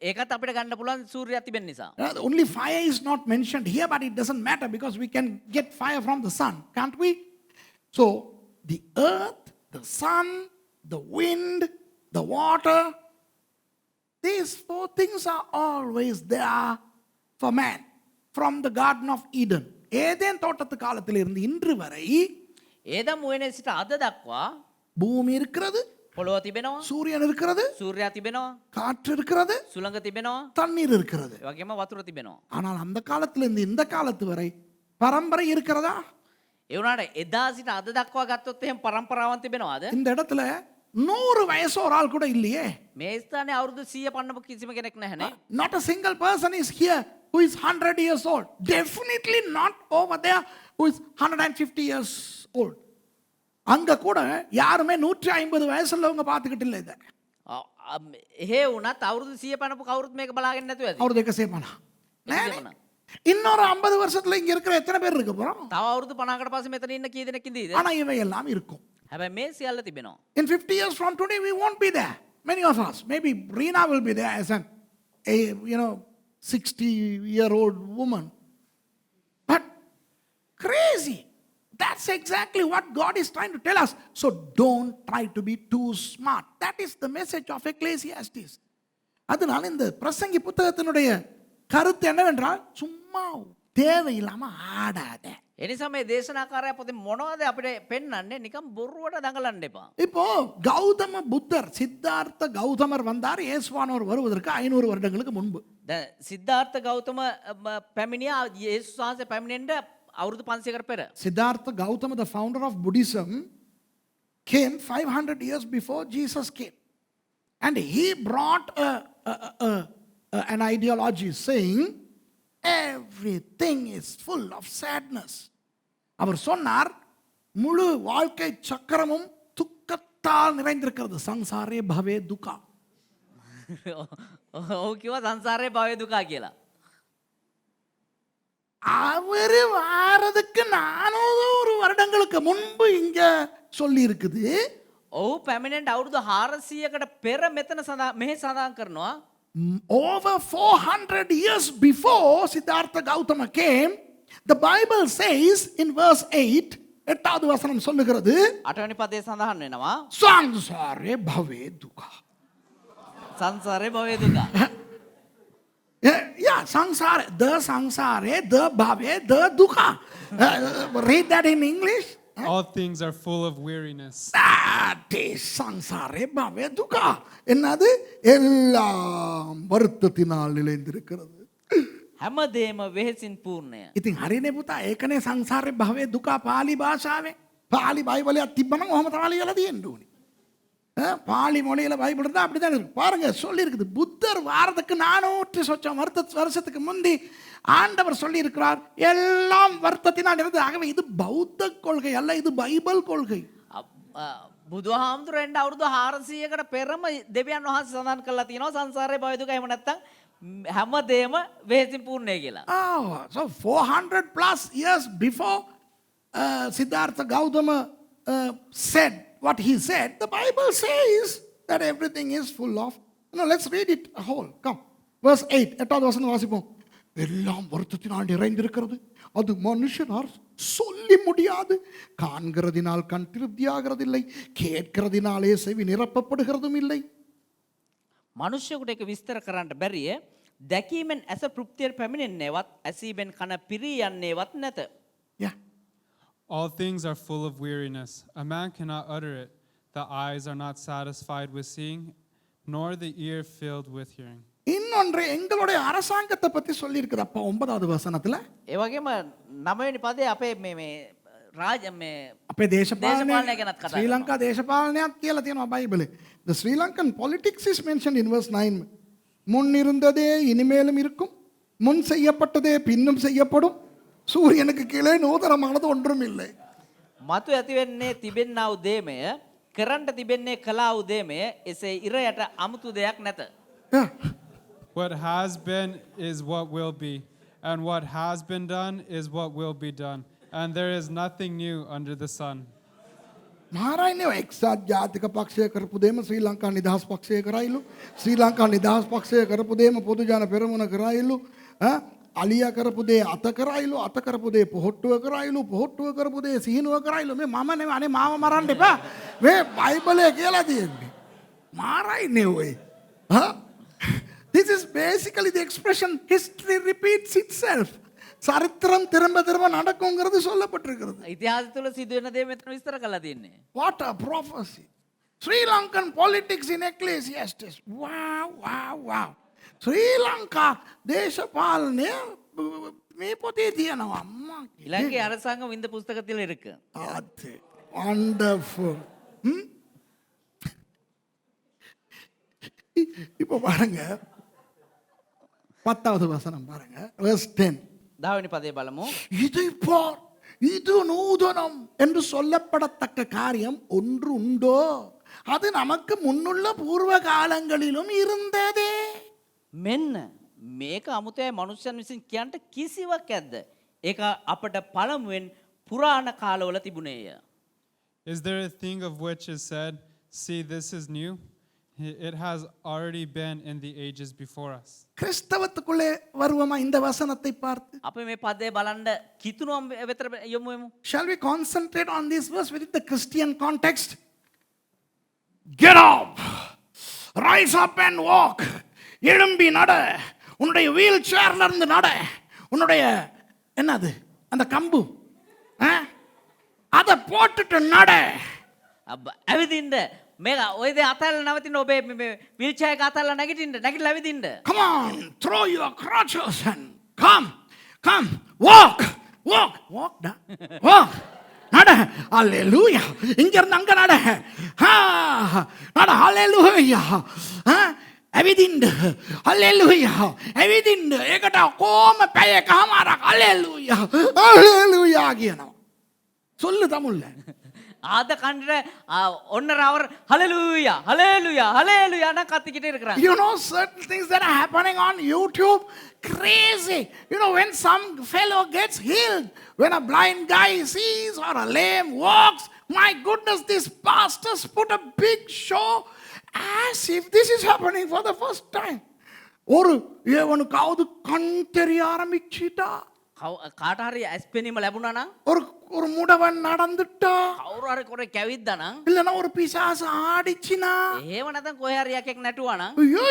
ඒකත් අපිට ගන්න පුළුවන් සූර්යයා තිබෙන නිසා. Only fire is not mentioned here, but it doesn't matter because we can get fire from the sun, can't we? So the earth, the sun, the wind, the water, these 4 things are always there for man from the Garden of Eden. Eden தோட்டத்து காலத்தில் இருந்து இன்று வரை ඒදම් උයනේ සිට අද දක්වා பூமி இருக்கிறது, පොළොව තිබෙනවා, சூரியன் இருக்கிறது, සූර්යයා තිබෙනවා, காற்று இருக்கிறது, සුළඟ තිබෙනවා, தண்ணீர் இருக்கிறது. ඒ වගේම වතුර තිබෙනවා. ஆனால் அந்த காலத்துல இருந்து இந்த காலத்து வரை பரம்பரை இருக்கிறதா? ඒ වුණාට එදා සිට අද දක්වා ගත්තොත් එහෙම පරම්පරාවන් තිබෙනවාද? இந்த இடத்துல 100 வயசு ஒரு ஆள் கூட இல்லையே. මේ ස්ථානයේ අවුරුදු 100 පන්නපු කිසිම කෙනෙක් නැහැ නේ. Not a single person is here who is 100 years old. Definitely not over there who is 150 years old. அங்க கூட யாருமே 150 வயசுள்ளவங்க பார்த்துக்கிட்டு இல்லை இதை. එහෙ වුණත් අවුරුදු 100 පනපු කවුරුත් මේක බලාගෙන නැතුව ඇති. அவர் දෙක சேப்பானா? இன்னொரு 50 வருஷத்துல இங்க இருக்கிற எத்தனை பேர் இருக்க போறோம்? තව අවුරුදු 50කට පස්සේ මෙතන ඉන්න කී දෙනෙක් ඉඳීද? ஆனா இவை எல்லாம் இருக்கும். හැබැයි මේ සියල්ල තිබෙනවා. In 50 years from today we won't be there. Many of us, maybe Rina will be there as a 60-year-old woman. But crazy. That's exactly what God is trying to tell us. So don't try to be too smart. That is the message of Ecclesiastes. அதனால இந்த பிரசங்கி புத்தகத்தினுடைய கருத்து என்னவென்றால் சும்மா தேவையில்லாம ஆடாத. එනිසා මේ දේශනාකාරය පොතේ මොනවද අපිට පෙන්වන්නේ නිකම් බොරුවට දඟලන්න එපා. இப்போ கௌதம புத்தர் சித்தார்த்த கௌதமர் வந்தார் இயேசுவானவர் வருவதற்கு 500 வருடங்களுக்கு முன்பு. දැන් සිද්ධාර්ථ ගෞතම පැමිණියා යේසුස් වහන්සේ පැමිණෙන්න අවුරුදු 500කට පෙර. Siddhartha Gautama, the founder of Buddhism, came 500 years before Jesus came. And he brought an ideology saying, everything is full of sadness. அவர் சொன்னார் முழு வாழ்க்கை சக்கரமும் துக்கத்தால் நிறைந்திருக்கிறது. சங்சாரே பவே துக்கா. ඔව් කිව්වා සංසාරේ භවය දුකා කියලා. அவரு வாரதுக்கு 400 வருடங்களுக்கு முன்பு இங்க சொல்லி இருக்குது. ඔහු පැමිණෙන්ට අවුරුදු 400කට පෙර මෙතන මෙහි සඳහන් කරනවා. Over 400 years before Siddhartha Gautama came, the Bible says in verse 8, எட்டாவது வசனம் சொல்லுகிறது, 8 වෙනි පදයේ සඳහන් වෙනවා සංසාරේ භවේ දුකා. සංසාරේ භවය දුකා. Yeah, samsara, the bhave, the dukha. Read that in English. All things are full of weariness. That is samsara bhave dukha. என்னது எல்லாம் வருத்தத்தினால் நிலைந்திருக்கிறது. හැමදේම වෙහෙසින් පූර්ණය. ඉතින් හරිනේ පුතා, ඒකනේ සංසාරේ භවයේ දුක පාලි භාෂාවේ. පාලි බයිබලයක් තිබ්බනම් ඔහම තමයි ලියලා තියෙන්න ඕනේ. பாலி மொழியில் பைபிள் இருந்தால் அப்படி தான் இருக்கு. பாருங்க சொல்லி இருக்குது, புத்தர் வாரத்துக்கு 400 சொச்சம் வருஷத்துக்கு முந்தி ஆண்டவர் சொல்லி இருக்கிறார் எல்லாம் வருத்தத்தினால் இருந்தது. ஆகவே இது பௌத்த கொள்கை அல்ல, இது பைபிள் கொள்கை. බුදුහාමුදුරෙන්ට අවුරුදු 400කට පෙරම දෙවියන් වහන්සේ සඳහන් කරලා තියෙනවා සංසාරේ භවය දුක එහෙම නැත්නම් හැමදේම වෙහෙසින් පූර්ණයි කියලා. So 400 plus years before Siddhartha Gautama said what he said, the Bible says that everything is full of. No, let's read it whole. Come. Verse 8. எட்டாவது வசனம் வாசிப்போம். எல்லாம் வருத்தத்தினால் நிறைந்திருக்கிறது, அது மனுஷனார் சொல்லி முடியாது. காண்கிறதினால் கண் திருப்தியாகிறதில்லை, கேட்கிறதினாலே செவி நிரப்பப்படுகிறதும் இல்லை. මනුෂ්‍යයෙකුට ඒක විස්තර කරන්න බැරිය. දැකීමෙන් ඇස තෘප්තියට පැමිණෙන්නේවත් ඇසීමෙන් කන පිරී යන්නේවත් නැත. Yeah. All things are full of weariness. A man cannot utter it. The eyes are not satisfied with seeing, nor the ear filled with hearing. இன்னொன்று எங்களுடைய அரசாங்கத்தை பத்தி சொல்லி இருக்குது அப்பா 9வது வசனத்துல. ඒ වගේම 9 වෙනි පදේ අපේ මේ රාජ මේ අපේ දේශපාලනය දේශපාලනය ගැනත් කතා ශ්‍රී ලංකා දේශපාලනයක් කියලා තියෙනවා බයිබලේ. The Sri Lankan politics is mentioned in verse 9. முன் இருந்ததே இனிமேலும் இருக்கும், முன் செய்யப்பட்டதே பின்னும் செய்யப்படும், சூரியனுக்கு கீழே நூதனமானது ஒன்றும் இல்லை. මතු ඇති වෙන්නේ තිබෙන්නා වූ දේමය, කරන්ට තිබෙන්නේ කලා වූ දේමය, එසේ ඉර යට අමුතු දෙයක් නැත. Yeah. What has been is what will be, and what has been done is what will be done, and there is nothing new under the sun. මහරයිනේ එක්සත් ජාතික පක්ෂය කරපු දේම ශ්‍රී ලංකා නිදහස් පක්ෂය කරයිලු, ශ්‍රී ලංකා නිදහස් පක්ෂය කරපු දේම පොදු ජන පෙරමුණ කරයිලු, අලියා කරපු දේ අත කරයිලු, අත කරපු දේ පොහොට්ටුව කරයිලු, පොහොට්ටුව කරපු දේ සීනුව කරයිලු. මේ මම නෙවෙයි, අනේ මාව මරන්න එපා. මේ බයිබලයේ කියලා තියෙන්නේ. මාරයිනේ ඔය. This is basically the expression history repeats itself. சரித்திரம் திரும்ப திரும்ப நடக்கும்ங்கிறது சொல்லப்பட்டிருக்கிறது. ඉතිහාසය තුළ සිදුවෙන දේ මෙතන විස්තර කරලා තියෙන්නේ. What a prophecy. Sri Lankan politics in Ecclesiastes. Wow, wow, wow. Sri Lanka දේශපාලනය මේ පොතේ තියෙනවා අම්මා. ඉලංගේ அரசாங்கம் இந்த புஸ்தகத்தில் இருக்கு. அது wonderful. இப்போ பாருங்க 10வது வசனம் பாருங்க, verse 10. 10 වෙනි පදේ බලමු. இதை பார், இது நூதனம் என்று சொல்லப்படத்தக்க காரியம் ஒன்று உண்டோ, அது நமக்கு முன்னுள்ள பூர்வ காலங்களிலும் இருந்ததே. මෙන්න මේක අමුතයි මනුෂ්‍යයන් විසින් කියන්නට කිසිවක් ඇද්ද? ඒක අපට පළමුවෙන් පුරාණ කාලවල තිබුණේය. Is there a thing of which is said, see, this is new? It has already been in the ages before us. கிறிஸ்தவத்துக்குள்ளே வருவோமா இந்த வசனத்தை பார்த்து? අපි මේ පදේ බලන්ඩ කිතුනුවම් වෙතර යොමුුවමු. Shall we concentrate on this verse within the Christian context? Get up, rise up and walk. எழும்பி நட, உன்னுடைய வீல் சேர்ல இருந்து நட, உன்னுடைய என்னது அந்த கம்பு அதை போட்டுட்டு நட. ඇවිදින්ට මේ ඔයද අතල් නවතින ඔබේ විල්චය අතල්ල නැගටින්ට නැගට ලැවිදින්ට. Come on, throw your crutches and come, walk, da, walk. நட, ஹalleluya. இங்க இருந்து அங்க நட, நட, ஹalleluya. ඇවිදින්ට, හalleluya. ඇවිදින්ට, ඒකට කොහොම පැය එකමාරක් හalleluya, හalleluya කියනවා. சொல்லு தமிழ்ல. ආද කණ්ඩට ඔන්න රවර් හලලූයා හලේලුයා හලේලුයා න කතිකිට இருக்கிறாங்க. You know certain things that are happening on YouTube, crazy. You know when some fellow gets healed, when a blind guy sees or a lame walks, my goodness, these pastors put a big show as if this is happening for the first time. ஒரு ஏவனுக்காவது கண் தெரிய ஆரம்பிச்சிட்டா, කාටහරි ඇස් පෙනීම ලැබුණා නම් ஒரு முடவன் நடந்துட்டா, කවුරු හරි කොරේ කැවිද්දා නම් இல்லனா ஒரு பிசாசு ஆடிச்சினா, එහෙම නැත්නම් කොහේ හරි යකෙක් නැටුවා නම් ஐயோ,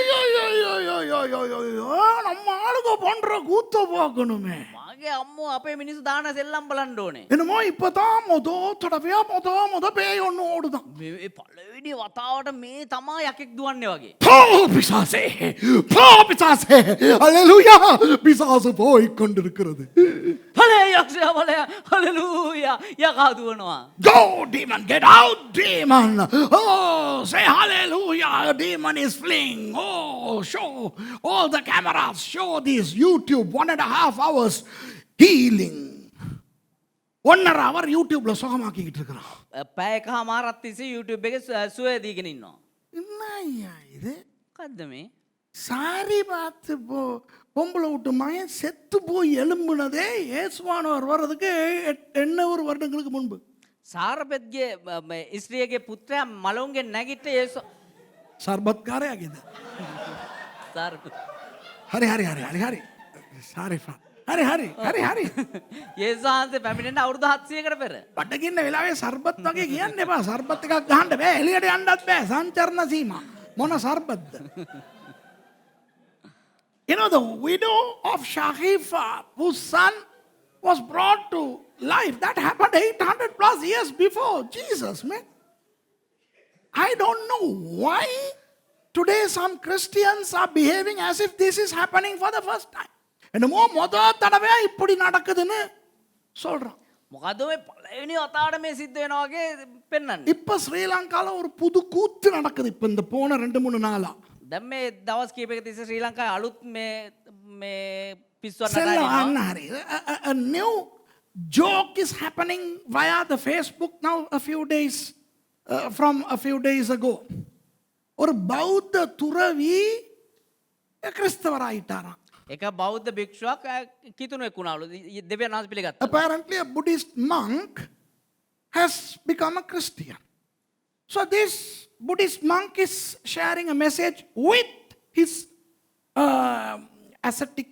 நம்ம ஆளுங்க பண்ற கூத்த பார்க்கணுமே. මගේ අම්මෝ අපේ මිනිස්සු දාන සෙල්ලම් බලන්න ඕනේ. என்னமோ இப்பதான் முத பேய் ஒண்ணு ஓடுதான். මේ පළවෙනි වතාවට මේ තමා යකෙක් දුවන්නේ වගේ. பிசாசே, ஹalleluya. பிசாசு போய் கொண்டிருக்கிறது. ඵලය යක්ෂයා ඵලය හලලූයා යකා දුවනවා. Go demon, get out demon. Oh, say hallelujah. A demon is fleeing. Oh, show all the cameras, show this YouTube 1.5 hours healing. 1.5 hour YouTubeல சுகமாக்கிட்டு இருக்கிறான். පැය එකමාරක් තිස්සේ YouTube එකේ සුවය දීගෙන ඉන්නවා. என்னய்யா இது? මොකද්ද මේ? சாரி பார்த்து பொம்பளை விட்டு மகன் செத்து போய் எலும்புனதே இயேசுவானவர் வர்றதுக்கு 800 வருடங்களுக்கு முன்பு. ಸಾರಬೆದ್ಗೆ ಇಸ್ರಿಯಗೆ ಪುತ್ರ ಮಲೋಂಗೆ ನಗಿಟ್ಟ ಯೇಸು ಸರ್ಬತ್ಕಾರೇ ಆಗಿದೆ. ಸಾರ್ ಹರಿ ಸಾರಿ හරි යේසුස් පැමිණෙන්න අවුරුදු 700කට පෙර. බඩගින්න වෙලාවේ සර්බත් වගේ කියන්න එපා. සර්බත් එකක් ගහන්න බෑ. එළියට යන්නත් බෑ. සංචරණ සීමා. මොන සර්බත්ද? You know, the widow of Shahifat, whose son was brought to life, that happened 800 plus years before Jesus, man. I don't know why today some Christians are behaving as if this is happening for the first time. என்னமோ முதல் தடவை இப்படி நடக்குதுன்னு சொல்றான். මොකද මේ පළවෙනි වතාවට මේ සිද්ධ වෙනවා වගේ පෙන්වන්නේ. இப்ப ஸ்ரீலங்கால ஒரு புது கூத்து நடக்குது. இப்ப இந்த போன 2-3 நாளா. දැන් මේ දවස් කීපයක තිස්සේ ශ්‍රී ලංකාවේ අලුත් මේ පිස්සුවක් නටනවා. A new joke is happening via the Facebook now from a few days ago. ஒரு பௌத்த துறவி கிறிஸ்தவராயிட்டாராம். එක බෞද්ධ භික්ෂුවක් කිතුණෙක් වුණාලු. දෙවියන් වහන්සේ පිළිගත්තා. Apparently a Buddhist monk has become a Christian. So this Buddhist monk is sharing a message with his ascetic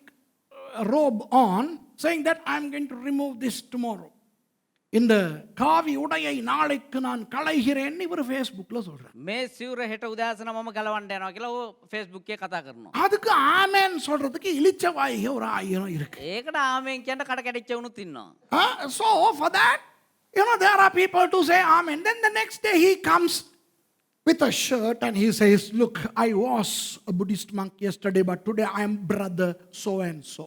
robe on, saying that I'm going to remove this tomorrow. இந்த காவி உடையை நாளைக்கு நான் களைகிறேன் இவர் Facebookல சொல்றார். මේ සිවුර හෙට උදෑසන මම ගලවන්න යනවා කියලා ਉਹ Facebook එකේ කතා කරනවා. அதுக்கு ஆமென் சொல்றதுக்கு இளிச்ச வாய்க ஒரு 1000 இருக்கு. ඒකට ආමෙන් කියන්න කඩ කැඩිච්ච උනුත් ඉන්නවා. So for that, you know, there are people to say amen. Then the next day he comes with a shirt and he says, look, I was a Buddhist monk yesterday, but today I am brother so and so.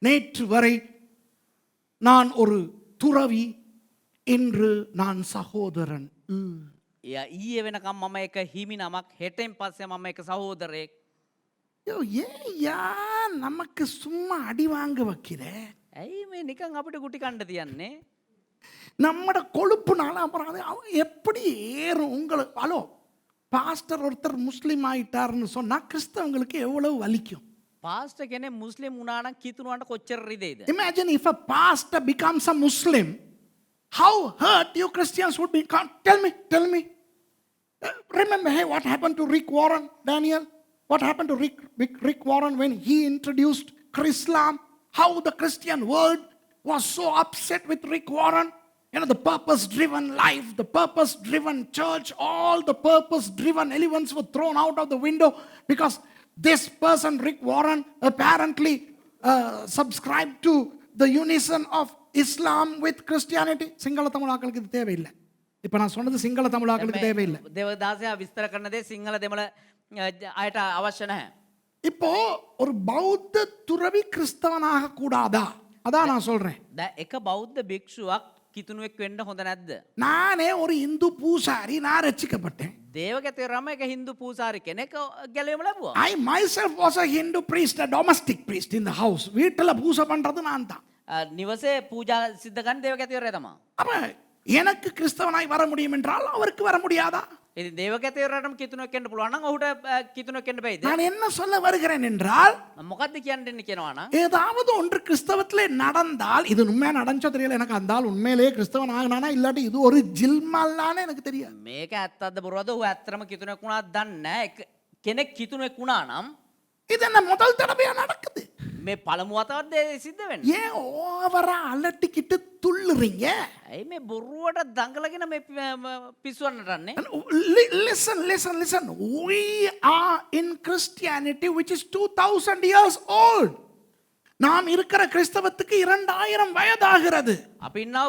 நேற்று வரை நான் ஒரு துறவி, இன்று நான் சகோதரன். ඊයේ වෙනකම් මම එක හිමි නමක්, හෙටෙන් පස්සේ මම එක සහෝදරයෙක්. ஏய்யா நமக்கு சும்மா அடி வாங்க வைக்கிற? ඇයි මේ නිකන් අපිට ගුටි කණ්ඩ තියන්නේ? நம்மட கொழுப்புனால அப்புறம் அது எப்படி ஏறும் உங்களுக்கு? ஹலோ, பாஸ்டர் ஒருத்தர் முஸ்லீம் ஆயிட்டாருன்னு சொன்னா கிறிஸ்தவங்களுக்கு எவ்வளவு வலிக்கும்? පාස්ටර් කෙනෙක් මුස්ලිම් වුණා නම් කිතුණුවන්ට කොච්චර රිදෙයිද? Imagine if a pastor becomes a Muslim, how hurt you Christians would be. Tell me. Remember, hey, what happened to Rick Warren, Daniel? What happened to Rick Warren when he introduced Chrislam? How the Christian world was so upset with Rick Warren. You know, the purpose-driven life, the purpose-driven church, all the purpose-driven elements were thrown out of the window because this person, Rick Warren, apparently subscribed to the unison of Islam with Christianity. Sinhala தமிழாக்களுக்கு இது தேவையில்லை. இப்போ நான் சொன்னது சிங்கள தமிழாக்களுக்கு தேவையில்லை. දේවදාසයා විස්තර කරන දේ සිංහල දෙමළ අයට අවශ්‍ය නැහැ. இப்போ ஒரு பௌத்த துறவி கிறிஸ்தவனாக கூடாதா? அதான் நான் சொல்றேன். දැන් එක බෞද්ධ භික්ෂුවක් කිතුණුවෙක් වෙන්න හොඳ නැද්ද? நானே ஒரு இந்து பூசாரி, நான் ரட்சிக்கப்பட்டேன். දේවගතේරම එක හින්දු පූසාරි කෙනෙක් ගැලවීම ලැබුවා. I myself was a Hindu priest, a domestic priest in the house. வீட்டில் பூசை பண்றது நான் தான். නිවසේ පූජා සිද්ධ කරන දේවගතේරය තමයි. அப்ப எனக்கு கிறிஸ்தவனாய் வர முடியும் என்றால் அவருக்கு வர முடியாதா? ඉතින් දේවගතේරටම කිතුණුවෙක් වෙන්න පුළුවන් නම් ඔහුට කිතුණුවෙක් වෙන්න බැයිද? நான் என்ன சொல்ல வருகிறேன் என்றால், මොකද්ද කියන්නේ කියනවා නම් ஏதாவது ஒன்று கிறிஸ்தவத்திலே நடந்தால், இது உண்மையா நடந்துச்சோ தெரியல, எனக்கு அந்த ஆள் உண்மையிலேயே கிறிஸ்தவன் ஆகினானா இல்லாட்டி இது ஒரு ஜில்மல்லான்னு எனக்கு தெரியாது. මේක ඇත්තද බොරුවද? ඔහු ඇත්තම කිතුණුවෙක් වුණාද දන්නේ නැහැ. කෙනෙක් කිතුණුවෙක් වුණා නම් இது என்ன முதல் தடவையா நடக்குது? මේ පළමු වතාවට සිද්ධ වෙන්නේ. ஏன் ஓவரா அலட்டிக்கிட்டு துள்ளுறீங்க? ඇයි මේ බොරුවට දඟලගෙන මේ පිස්සුවන්නටන්නේ? Listen. We are in Christianity which is 2000 years old. நாம் இருக்கிற கிறிஸ்தவத்துக்கு 2000 வயதாகிறது. අපි ඉන්නව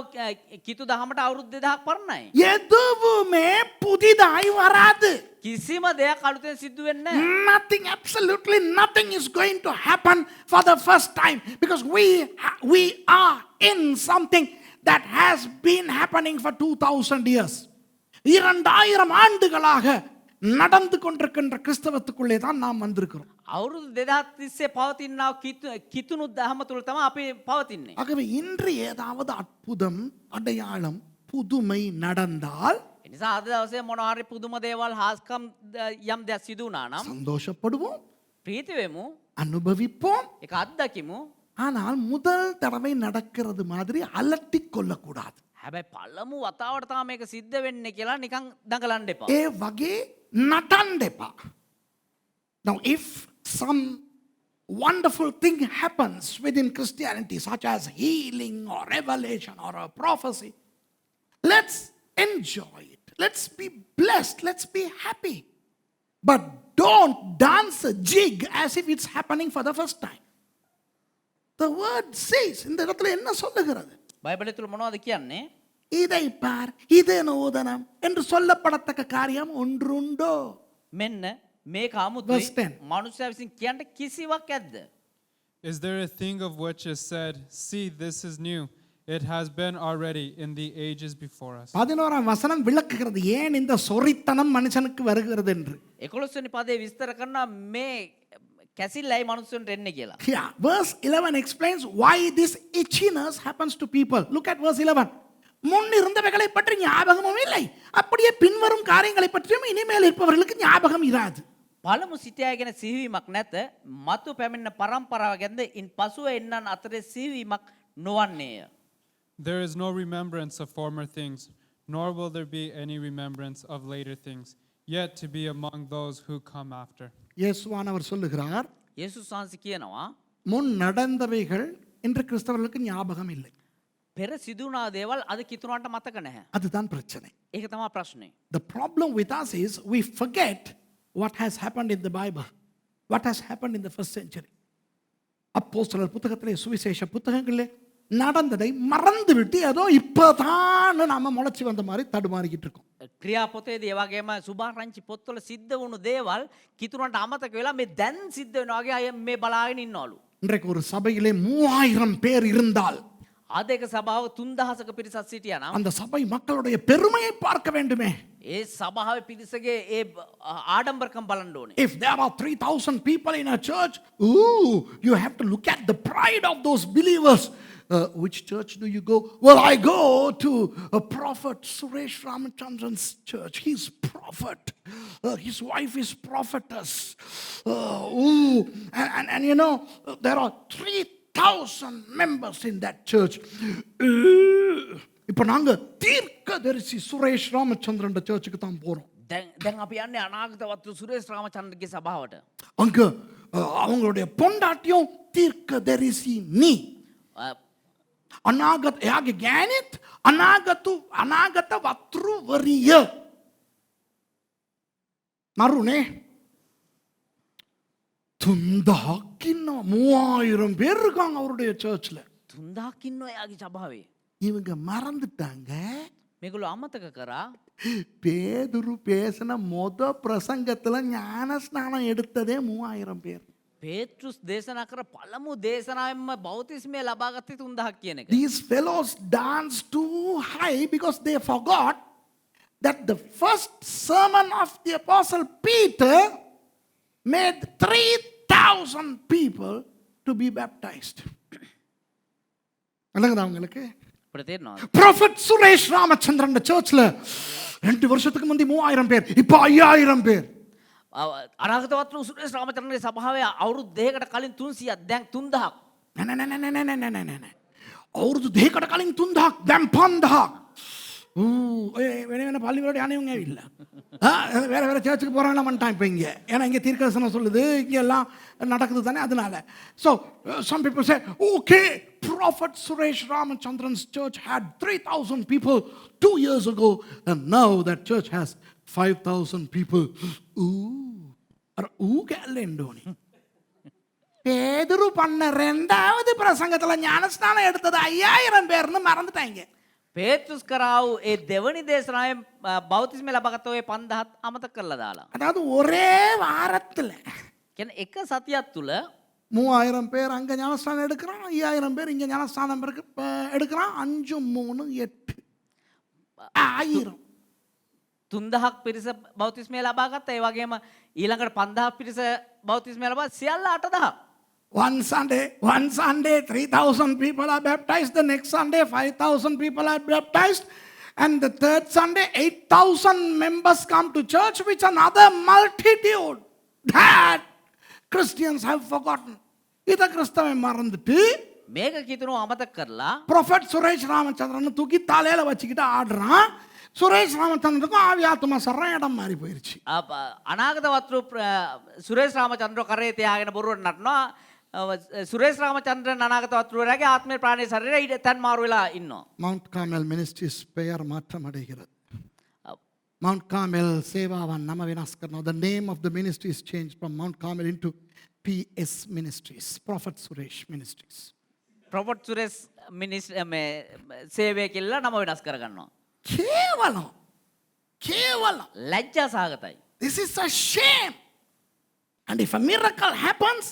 කිතු දහමට අවුරුදු 2000ක් පරණයි. எதுவுமே புதிதாய் வராது. කිසිම දෙයක් අලුතෙන් සිද්ධ වෙන්නේ නැහැ. Nothing, absolutely nothing is going to happen for the first time because we are in something that has been happening for 2000 years. 2000 ஆண்டுகளாக நடந்து கொண்டிருக்கின்ற கிறிஸ்தவத்துக்குள்ளே தான் நாம் வந்திருக்கிறோம். අවුරුදු 2000 තිස්සේ පවතිනා කිතුණු දහම තුල තමයි අපි පවතින්නේ. ஆகவே இன்று ஏதாவது அற்புதம், அடையாளம், புதுமை நடந்தால் ඒ නිසා අද දවසේ මොනවා හරි පුදුම දේවල් හාස්කම් යම් දෙයක් සිදු වුණා නම් சந்தோஷப்படுவோம், ප්‍රීති වෙමු, அனுபவிப்போம். ඒක අත්දකිමු. ஆனால் முதல் தடவை நடக்கிறது மாதிரி அலட்டிக் கொள்ளக்கூடாது. හැබැයි පළමු වතාවට තමයි මේක සිද්ධ වෙන්නේ කියලා නිකන් දඟලන්න එපා. ඒ වගේ නටන්න එපා. Now if some wonderful thing happens within Christianity such as healing or revelation or a prophecy, let's enjoy it. Let's be blessed. Let's be happy. But don't dance a jig as if it's happening for the first time. The word says, இந்த இடத்துல என்ன சொல்லுகிறது? බයිබලය තුල මොනවද කියන්නේ? இதை பார், இது நூதனம் என்று சொல்லப்படத்தக்க காரியம் ஒன்றுண்டோ? මෙන්න මේක 아무තුයි Verse 10. මනුෂ්‍යයා විසින් කියන්න කිසිවක් ඇද්ද? Is there a thing of which is said, see, this is new? It has been already in the ages before us. 11ஆம் வசனம் விளக்குகிறது ஏன் இந்த சொறித்தனம் மனுஷனுக்கு வருகிறது என்று. 11 වෙනි පදේ විස්තර කරනවා මේ කැසිල්ලයි මනුස්සයන්ට එන්නේ කියලා. Yeah, verse 11 explains why this itchiness happens to people. Look at verse 11. முன் இருந்தவைகளை பற்றி ஞாபகமும் இல்லை, அப்படியே பின்வரும் காரியங்களை பற்றியும் இனிமேல் இருப்பவர்களுக்கு ஞாபகம் இராது. පළමු සිටයා ගැන සිහිවීමක් නැත, මතු පැමිණෙන පරම්පරාව ගැනද ඉන් පසුව එන්නන් අතරේ සිහිවීමක් නොවන්නේය. There is no remembrance of former things, nor will there be any remembrance of later things, yet to be among those who come after. இயேசுவானவர் சொல்லுகிறார், යේසුස් වහන්සේ කියනවා முன் நடந்தவைகள் இன்று கிறிஸ்தவர்களுக்கு ஞாபகம் இல்லை. පෙර සිදු වුණා දේවල් අද කිතුණාට මතක නැහැ. அதுதான் பிரச்சனை. ඒක තමයි ප්‍රශ්නේ. The problem with us is we forget what has happened in the Bible, what has happened in the first century. அப்போஸ்தலர் புத்தகத்திலே, சுவிசேஷ புத்தகங்களிலே நடந்ததை மறந்துவிட்டு ஏதோ இப்பதான் நாம முளைச்சி வந்த மாதிரி தடுமாறிக்கிட்டு இருக்கோம். ක්‍රියාපොතේදී ඒ වගේම සුභාරංචි පොත්වල සිද්ධ වුණු දේවල් කිතුණාට අමතක වෙලා මේ දැන් සිද්ධ වෙනවා වගේ අය මේ බලාගෙන ඉන්නවලු. இன்றைக்கு ஒரு சபையிலே 3000 பேர் இருந்தால் අද එක සභාව 3000ක පිරිසක් සිටියා නම් அந்த சபை மக்களுடைய பெருமையை பார்க்க வேண்டுமே. ඒ සභාවේ පිරිසගේ ඒ ආඩම්බරකම් බලන්න ඕනේ. If there are 3000 people in a church, ooh, you have to look at the pride of those believers. Which church do you go? Well, I go to a prophet Suresh Ramachandran's church. He's prophet. His wife is prophetess. And you know, there are 3000 members in that church. இப்போ நாங்க தீர்க்கதரிசி சுரேஷ் ராமச்சந்திரன் சர்ச்சுக்கு தான் போறோம். දැන් අපි යන්නේ අනාගතවත්තු සුරේෂ් රාමචන්ද්‍රගේ සභාවට. அங்க அவங்களுடைய பொண்டாட்டியும் தீர்க்க தரிசி நீ අනාගත එයාගේ ගෑණිත් අනාගත වතුරුවරිය මරුනේ 3000ක් ඉන්නවා 3000 பேர் இருக்காங்க அவருடைய சர்ச்ல 3000ක් ඉන්නවා එයාගේ සභාවේ. இவங்க மறந்துட்டாங்க මේගොල්ලෝ අමතක කරා பேதுரு பேசின பிரசங்கத்துல ஞான ஸ்நானம் எடுத்ததே 3000 பேர். පේතෘස් දේශනා කර පළමු දේශනාවෙන්ම බෞතිස්මය ලබාගත්තේ 3000ක් කියන එක. These fellows danced too high because they forgot that the first sermon of the apostle Peter made 3,000 people to be baptized. விளங்குதா உங்களுக்கு? අපිට තේරෙනවද? Prophet சுரேஷ் ராமச்சந்திரன் சர்ச்ல 2 வருஷத்துக்கு முந்தி 3000 பேர் இப்போ 5000 பேர். අනාගතවත්තු සුරේෂ් රාමචන්ද්‍රගේ සභාවේ අවුරුදු දෙකකට කලින් 300ක් දැන් 3000ක්. නෑ අවුරුදු දෙකකට කලින් 3000ක් දැන් 5000ක්. වෙන පල්ලි වලට යන්නේ උන් ඇවිල්ලා. வேற சர்ச்சுக்கு போறாங்க மன்டாம் இப்போ இங்கே ஏன்னா இங்கே தீர்க்கதரிசனம் சொல்லுது இங்கே எல்லாம் நடக்குது தானே அதனால. So some people say okay Prophet Suresh Ramachandran's church had 3,000 people 2 years ago and now that church has 5,000 people. கேள்ண்டோனி பேதுரு பண்ண 2வது பிரசங்கத்துல ஞானஸ்நானம் எடுத்தது 5000 பேர்னு மறந்துட்டாங்க. පේතෘස් කරාවු ඒ දෙවනි දේශනාවෙන් බෞතිස්මය ලබාගත්ත ඔය 5000ත් අමතක කරලා දාලා. அதாவது ஒரே வாரத்துல කියන්නේ එක සතියක් තුල 3000 பேர் அங்க ஞானஸ்நானம் எடுக்கிறான் 5000 பேர் இங்க ஞானஸ்நானம் எடுக்கிறான் 5 3 8 1000 3000ක් පිරිස බෞතිස්මය ලබා ගත්තා. ඒ වගේම ඊළඟට 5000ක් පිරිස බෞතිස්මය ලබා සියල්ල 8000ක්. One Sunday 3,000 people are baptized. The next Sunday 5,000 people are baptized. And the third Sunday 8,000 members come to church, which another multitude that Christians have forgotten. இத கிறிஸ்தவன் மறந்துட்டு මේක කිතුණු අමතක කරලා ப்ரொஃபட் சுரேஷ் ராமச்சந்திரன் தூக்கி தலையில வச்சுக்கிட்டு ஆடுறான். சுரேஷ் ராமச்சந்திரனுக்கும் ஆவி ஆத்மா சர்ற இடம் மாறி போயிருச்சு. අනාගතවත්තු සුරේෂ් රාමචන්ද්‍ර කරේ තියාගෙන බොරුවට නටනවා. සුරේෂ් රාමචන්ද්‍රන් අනාගතවත්තුවරගේ ආත්මේ ප්‍රාණයේ ශරීරය ඊට තන් මාරු වෙලා ඉන්නවා. மவுண்ட் கார்மெல் மினிஸ்ட்ரிஸ் பெயர் மாற்றம் அடைகிறது. Mount Carmel சேவாவான் நம்ம வினாஸ் කරනවා. The name of the ministry is changed from Mount Carmel into PS Ministries, Prophet Suresh Ministries. Prophet Suresh ministry සේවය කියලා නම වෙනස් කරගන්නවා. கேவலம் ලැජ්ජා සහගතයි. This is a shame. And if a miracle happens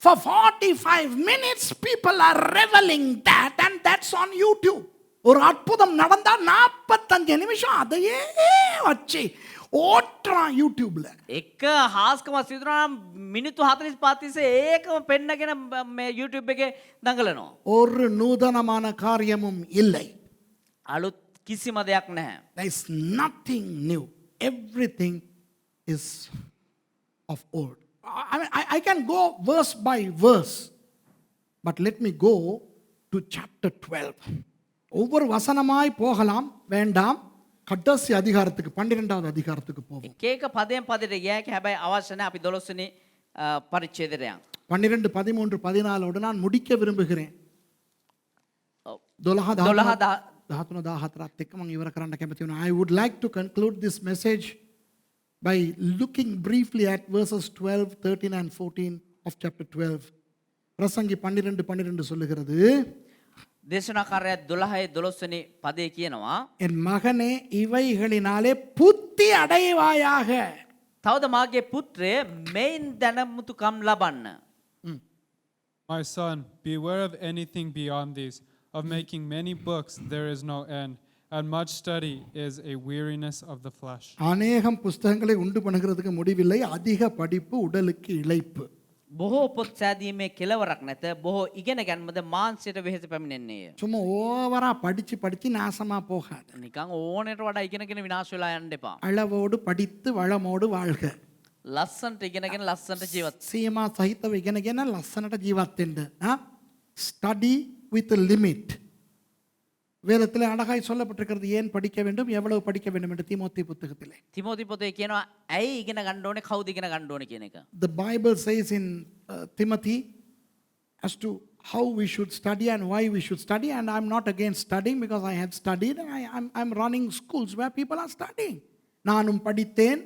for 45 minutes people are reveling that and that's on YouTube. ஒரு அற்புதம் நடந்தா 45 நிமிஷம் அதையே வச்சு ஓட்டுறான் யூடியூப்ல. එක හාස්කමක් සිදුනා මිනිත්තු 45 තිස්සේ ඒකම පෙන්නගෙන මේ YouTube එකේ දඟලනවා. ஒரு நூதனமான காரியமும் இல்லை. අලුත් කිසිම දෙයක් නැහැ. There is nothing new. Everything is of old. I can go verse by verse, but let me go to chapter 12. ஒவ்வொரு வசனமாய் போகலாம் வேண்டாம். கடைசி அதிகாரத்துக்கு 12வது அதிகாரத்துக்கு போவோம். එක එක පදයෙන් පදයට ගියාක හැබැයි අවශ්‍ය නැහැ. අපි 12 වෙනි පරිච්ඡේදයට යන්න. 12 13 14 நான் முடிக்க விரும்புகிறேன். 12 14ත් එක්ක මම ඉවර කරන්න කැමති වෙනවා. I would like to conclude this message by looking briefly at verses 12, 13 and 14 of chapter 12. பிரசங்கி 12 சொல்லுகிறது, දේශනාකාරය 12 වෙනි පදේ කියනවා, என் மகனே இவைகளினாலே புத்தி அடைவாயாக. තවද මාගේ පුත්‍රය මෙයින් දැනමුතුකම් ලබන්න. My son, beware of anything beyond these. Of making many books there is no end, and much study is a weariness of the flesh. அநேகம் புஸ்தகங்களை உண்டு பண்ணுகிறதுக்கு முடிவில்லை. அதிக படிப்பு உடலுக்கு இளைப்பு. බොහෝ පොත් සෑදීමේ කෙලවරක් නැත. බොහෝ ඉගෙන ගැනීමද මානසික වෙහෙස පැමිණෙන්නේය. சும்மா ஓவரா படிச்சு நாசமா போகாது. නිකන් ඕනෙට වඩා ඉගෙනගෙන විනාශ වෙලා යන්න එපා. அளவோடு படித்து வளமோடு வாழ்க. ලස්සනට ඉගෙනගෙන ලස්සනට ජීවත්. සීමා සහිතව ඉගෙනගෙන ලස්සනට ජීවත් වෙන්න. Study with a limit. வேதத்திலே அழகாய் சொல்லப்பட்டிருக்கிறது ஏன் படிக்க வேண்டும் எவ்வளவு படிக்க வேண்டும் என்று தீமோத்தேயு புத்தகத்திலே. තිමෝති පොතේ කියනවා ඇයි ඉගෙන ගන්න ඕනේ කවුද ඉගෙන ගන්න ඕනේ කියන එක. The Bible says in Timothy as to how we should study and why we should study, and I'm not against studying because I have studied and I'm running schools where people are studying. நானும் படித்தேன்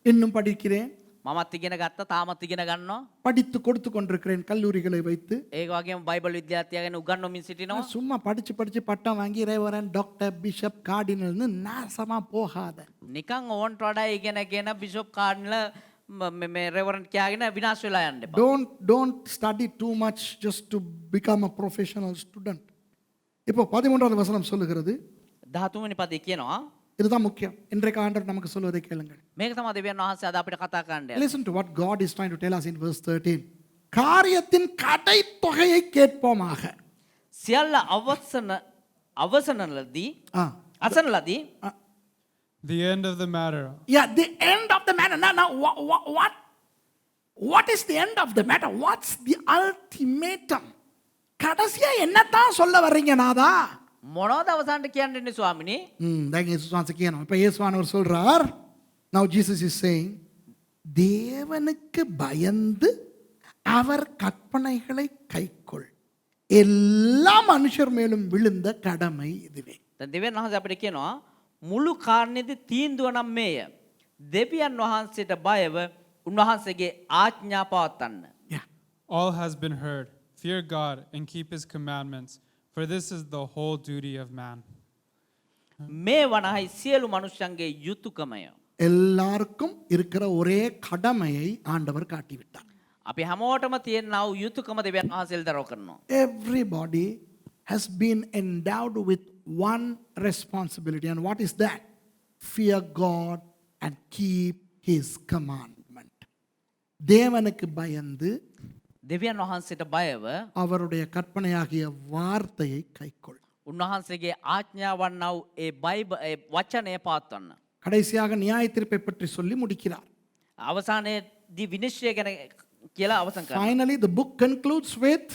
இன்னும் படிக்கிறேன். මමත් ඉගෙන ගත්තා තාමත් ඉගෙන ගන්නවා. படித்து கொடுத்து கொண்டிருக்கிறேன் கல்லூரிகளை வைத்து. ඒක වගේම බයිබල් විද්‍යාර්ථියාගෙන උගන්වමින් සිටිනවා. சும்மா படிச்சு படிச்சு பட்டம் வாங்கி ரேவரன் டாக்டர் பிஷப் கார்டினல்னு நாசமா போகாத. නිකන් ඕන්ට වඩා ඉගෙනගෙන බිෂොප් කාඩ්නල මේ රෙවරන්ට් කියාගෙන විනාශ වෙලා යන්න එපා. Don't study too much just to become a professional student. இப்போ 13வது வசனம் சொல்லுகிறது 13 වෙනි පදේ කියනවා இதுதான் முக்கியம். இன்றைக்கு ஆண்டவர் நமக்கு சொல்வதை கேளுங்கள். මේක තමයි දෙවියන් වහන්සේ අද අපිට කතා කරන්න. Listen to what God is trying to tell us in verse 13. காரியத்தின் கடை தொகையை கேட்போமாக. සියල්ල අවසනලදී ஆ. අසනලදී The end of the matter. Yeah, the end of the matter. Now what is the end of the matter? What's the ultimatum? கடைசியா என்னத்தான் சொல்ல வர்றீங்க நாதா? මොනවද අවසානට කියන්නේ ස්වාමිනේ? දැන් යේසුස් වහන්සේ කියනවා. இப்ப இயேசுவானவர் சொல்றார். Now Jesus is saying தேவனுக்கு பயந்து அவர் கற்பனைகளை கைக்கொள். எல்லா மனுஷர் மேலும் விழுந்த கடமை இதுவே. දැන් දෙවියන් වහන්සේ අපිට කියනවා මුළු කාරණේදී තීන්දුව නම් මේය. දෙවියන් වහන්සේට බයව උන්වහන්සේගේ ආඥා පවත්වන්න. Yeah. All has been heard. Fear God and keep his commandments, for this is the whole duty of man. මේ වනහයි සියලු මනුෂ්‍යයන්ගේ යුතුයකමය. எல்லாருக்கும் இருக்கிற ஒரே கடமையை ஆண்டவர் காட்டிவிட்டார். අපි හැමෝටම තියෙනා වූ යුතුයකම දෙවියන් වහන්සේ එල්දරව් කරනවා. Everybody has been endowed with one responsibility, and what is that? Fear God and keep his commandment. தேவனுக்கு பயந்து දෙවියන් වහන්සේට බයව அவருடைய கற்பனையாகிய வார்த்தையை கைக்கொள். උන්වහන්සේගේ ආඥාවන් වූ ඒ වචනය පවත්වන්න. கடைசியாக நியாய தீர்ப்பை பற்றி சொல்லி முடிக்கிறார். අවසානයේදී විනිශ්චය ගැන කියලා අවසන් කරනවා. Finally, the book concludes with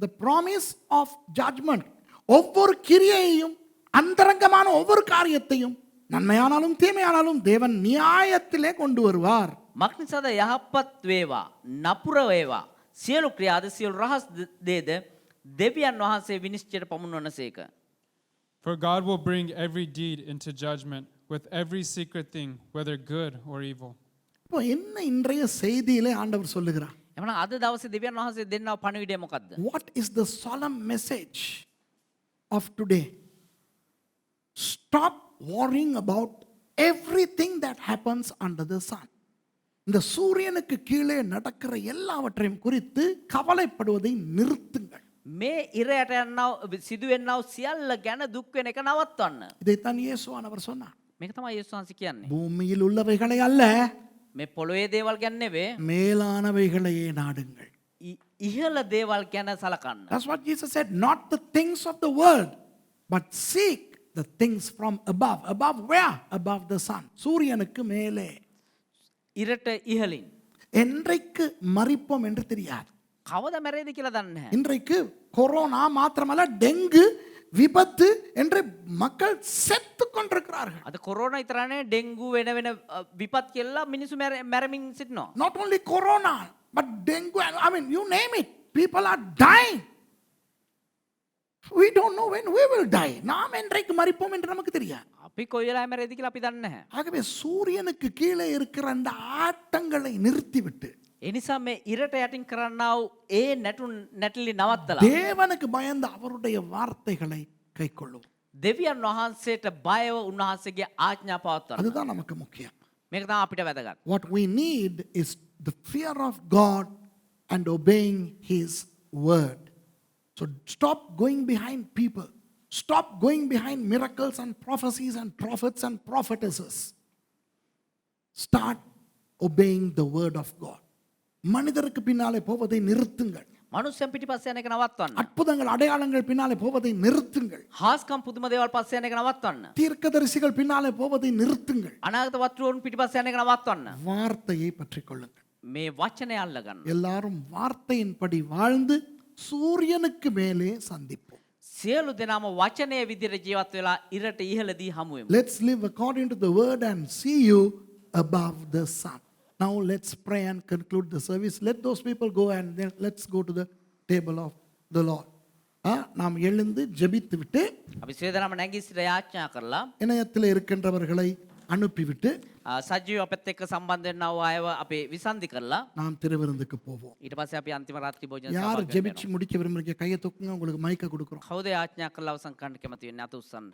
the promise of judgment. ஒவ்வொரு கிரியையையும் அந்தரங்கமான ஒவ்வொரு காரியத்தையும் நன்மையானாலும் தீமையானாலும் தேவன் நியாயத்திலே கொண்டு வருவார். මක්නිසාද යහපත් වේවා නපුර වේවා සියලු ක්‍රියාද සියලු රහස් දේද දෙවියන් වහන්සේ විනිශ්චයට පමුණවනසේක. For God will bring every deed into judgment with every secret thing, whether good or evil. இப்போ என்ன இன்றைய செய்தியிலே ஆண்டவர் சொல்லுகிறார்? එමනම් අද දවසේ දෙවියන් වහන්සේ දෙන්නව පණිවිඩය මොකද්ද? What is the solemn message of today? Stop worrying about everything that happens under the sun. இந்த சூரியனுக்கு கீழே நடக்கிற எல்லாவற்றையும் குறித்து கவலைப்படுவதை நிறுத்துங்கள். මේ ඉරයට යන්නව සිදුවෙන්නව සියල්ල ගැන දුක් වෙන එක නවත්වන්න. இதைத்தான் இயேசுவானவர் சொன்னார். මේක තමයි යේසුස් වහන්සේ කියන්නේ. பூமியில் உள்ளவைகளை அல்ல මේ පොළොවේ දේවල් ගැන නෙවෙයි மேலானவைகளையே நாடுங்கள். ඉහළ දේවල් ගැන සලකන්න. That's what Jesus said. Not the things of the world, but seek the things from above. Above where? Above the sun. சூரியனுக்கு மேலே. ඉරට ඉහළින්. என்றைக்கு மறிப்போம் என்று தெரியாது. කවද මැරෙයිද කියලා දන්නේ නැහැ. இன்றைக்கு கொரோனா மாத்திரமல்ல டெங்கு விபத்து என்று மக்கள் செத்து கொண்டிருக்கிறார்கள். අද කොරෝනා විතරනේ ඩෙන්ගු වෙන විපත් කියලා මිනිස්සු මැරමින් සිටිනවා. Not only corona, but dengue, I mean, you name it. People are dying. We don't know when we will die. நாம் என்றைக்கு மறிப்போம் என்று நமக்கு தெரியாது. අපි කොයි වෙලාවෙ මැරෙයිද කියලා අපි දන්නේ නැහැ. ஆகவே சூரியனுக்கு கீழே இருக்கிற அந்த ஆட்டங்களை நிறுத்திவிட்டு ඒ නිසා මේ ඉරට යටින් කරන්නා වූ ඒ නැටලි නවත්තලා தேவனுக்கு பயந்து அவருடைய வார்த்தைகளை கைக்கொள்ளும். දෙවියන් වහන්සේට බයව උන්වහන්සේගේ ආඥා පවත්වන්න. அதுதான் நமக்கு முக்கியம். මේක තමයි අපිට වැදගත්. What we need is the fear of God and obeying his word. So stop going behind people. Stop going behind miracles and prophecies and prophets and prophetesses. Start obeying the word of God. மனிதருக்கு பின்னாலே போவதை நிறுத்துங்கள். මනුස්සයන් පිටිපස්සේ යන එක නවත්තන්න. அற்புதங்கள் அடையாளங்கள் பின்னாலே போவதை நிறுத்துங்கள். හාස්කම් පුදුම දේවල් පස්සේ යන එක நවත්තන්න. தீர்க்கதரிசிகள் பின்னாலே போவதை நிறுத்துங்கள். අනාගත වතුරුන් පිටිපස්සේ යන එක නවත්තන්න. வார்த்தையை பற்றிக் கொள்ளுங்கள். මේ වචනය අල්ලගන්න. எல்லாரும் வார்த்தையின்படி வாழ்ந்து சூரியனுக்கு மேலே சந்திப்போம். සියලු දෙනාම වචනය විදිහට ජීවත් වෙලා ඉරට ඉහළදී හමු වෙමු. Let's live according to the word and see you above the sun. Now let's pray and conclude the service. Let those people go and then let's go to the table of the Lord. நாம் எழுந்து ஜெபித்து விட்டு අපි සිය දෙනාම නැගී සිට යාඥා කරලා இணையத்தில் இருக்கின்றவர்களை அனுப்பிவிட்டு සජීව අපත් එක්ක සම්බන්ධ වෙනා වූ අයව අපි විසන්ධි කරලා நாம் திருவிருந்துக்கு போவோம். ඊට පස්සේ අපි අන්තිම රාත්‍රී භෝජන யார் සභාවකට ஜெபிச்சு முடிக்க விரும்புறீங்க கையை தூக்குங்க, உங்களுக்கு மைக்க கொடுக்குறோம். කවුද යාඥා කරලා අවසන් කරන්න කැමති වෙන්නේ අත උස්සන්න.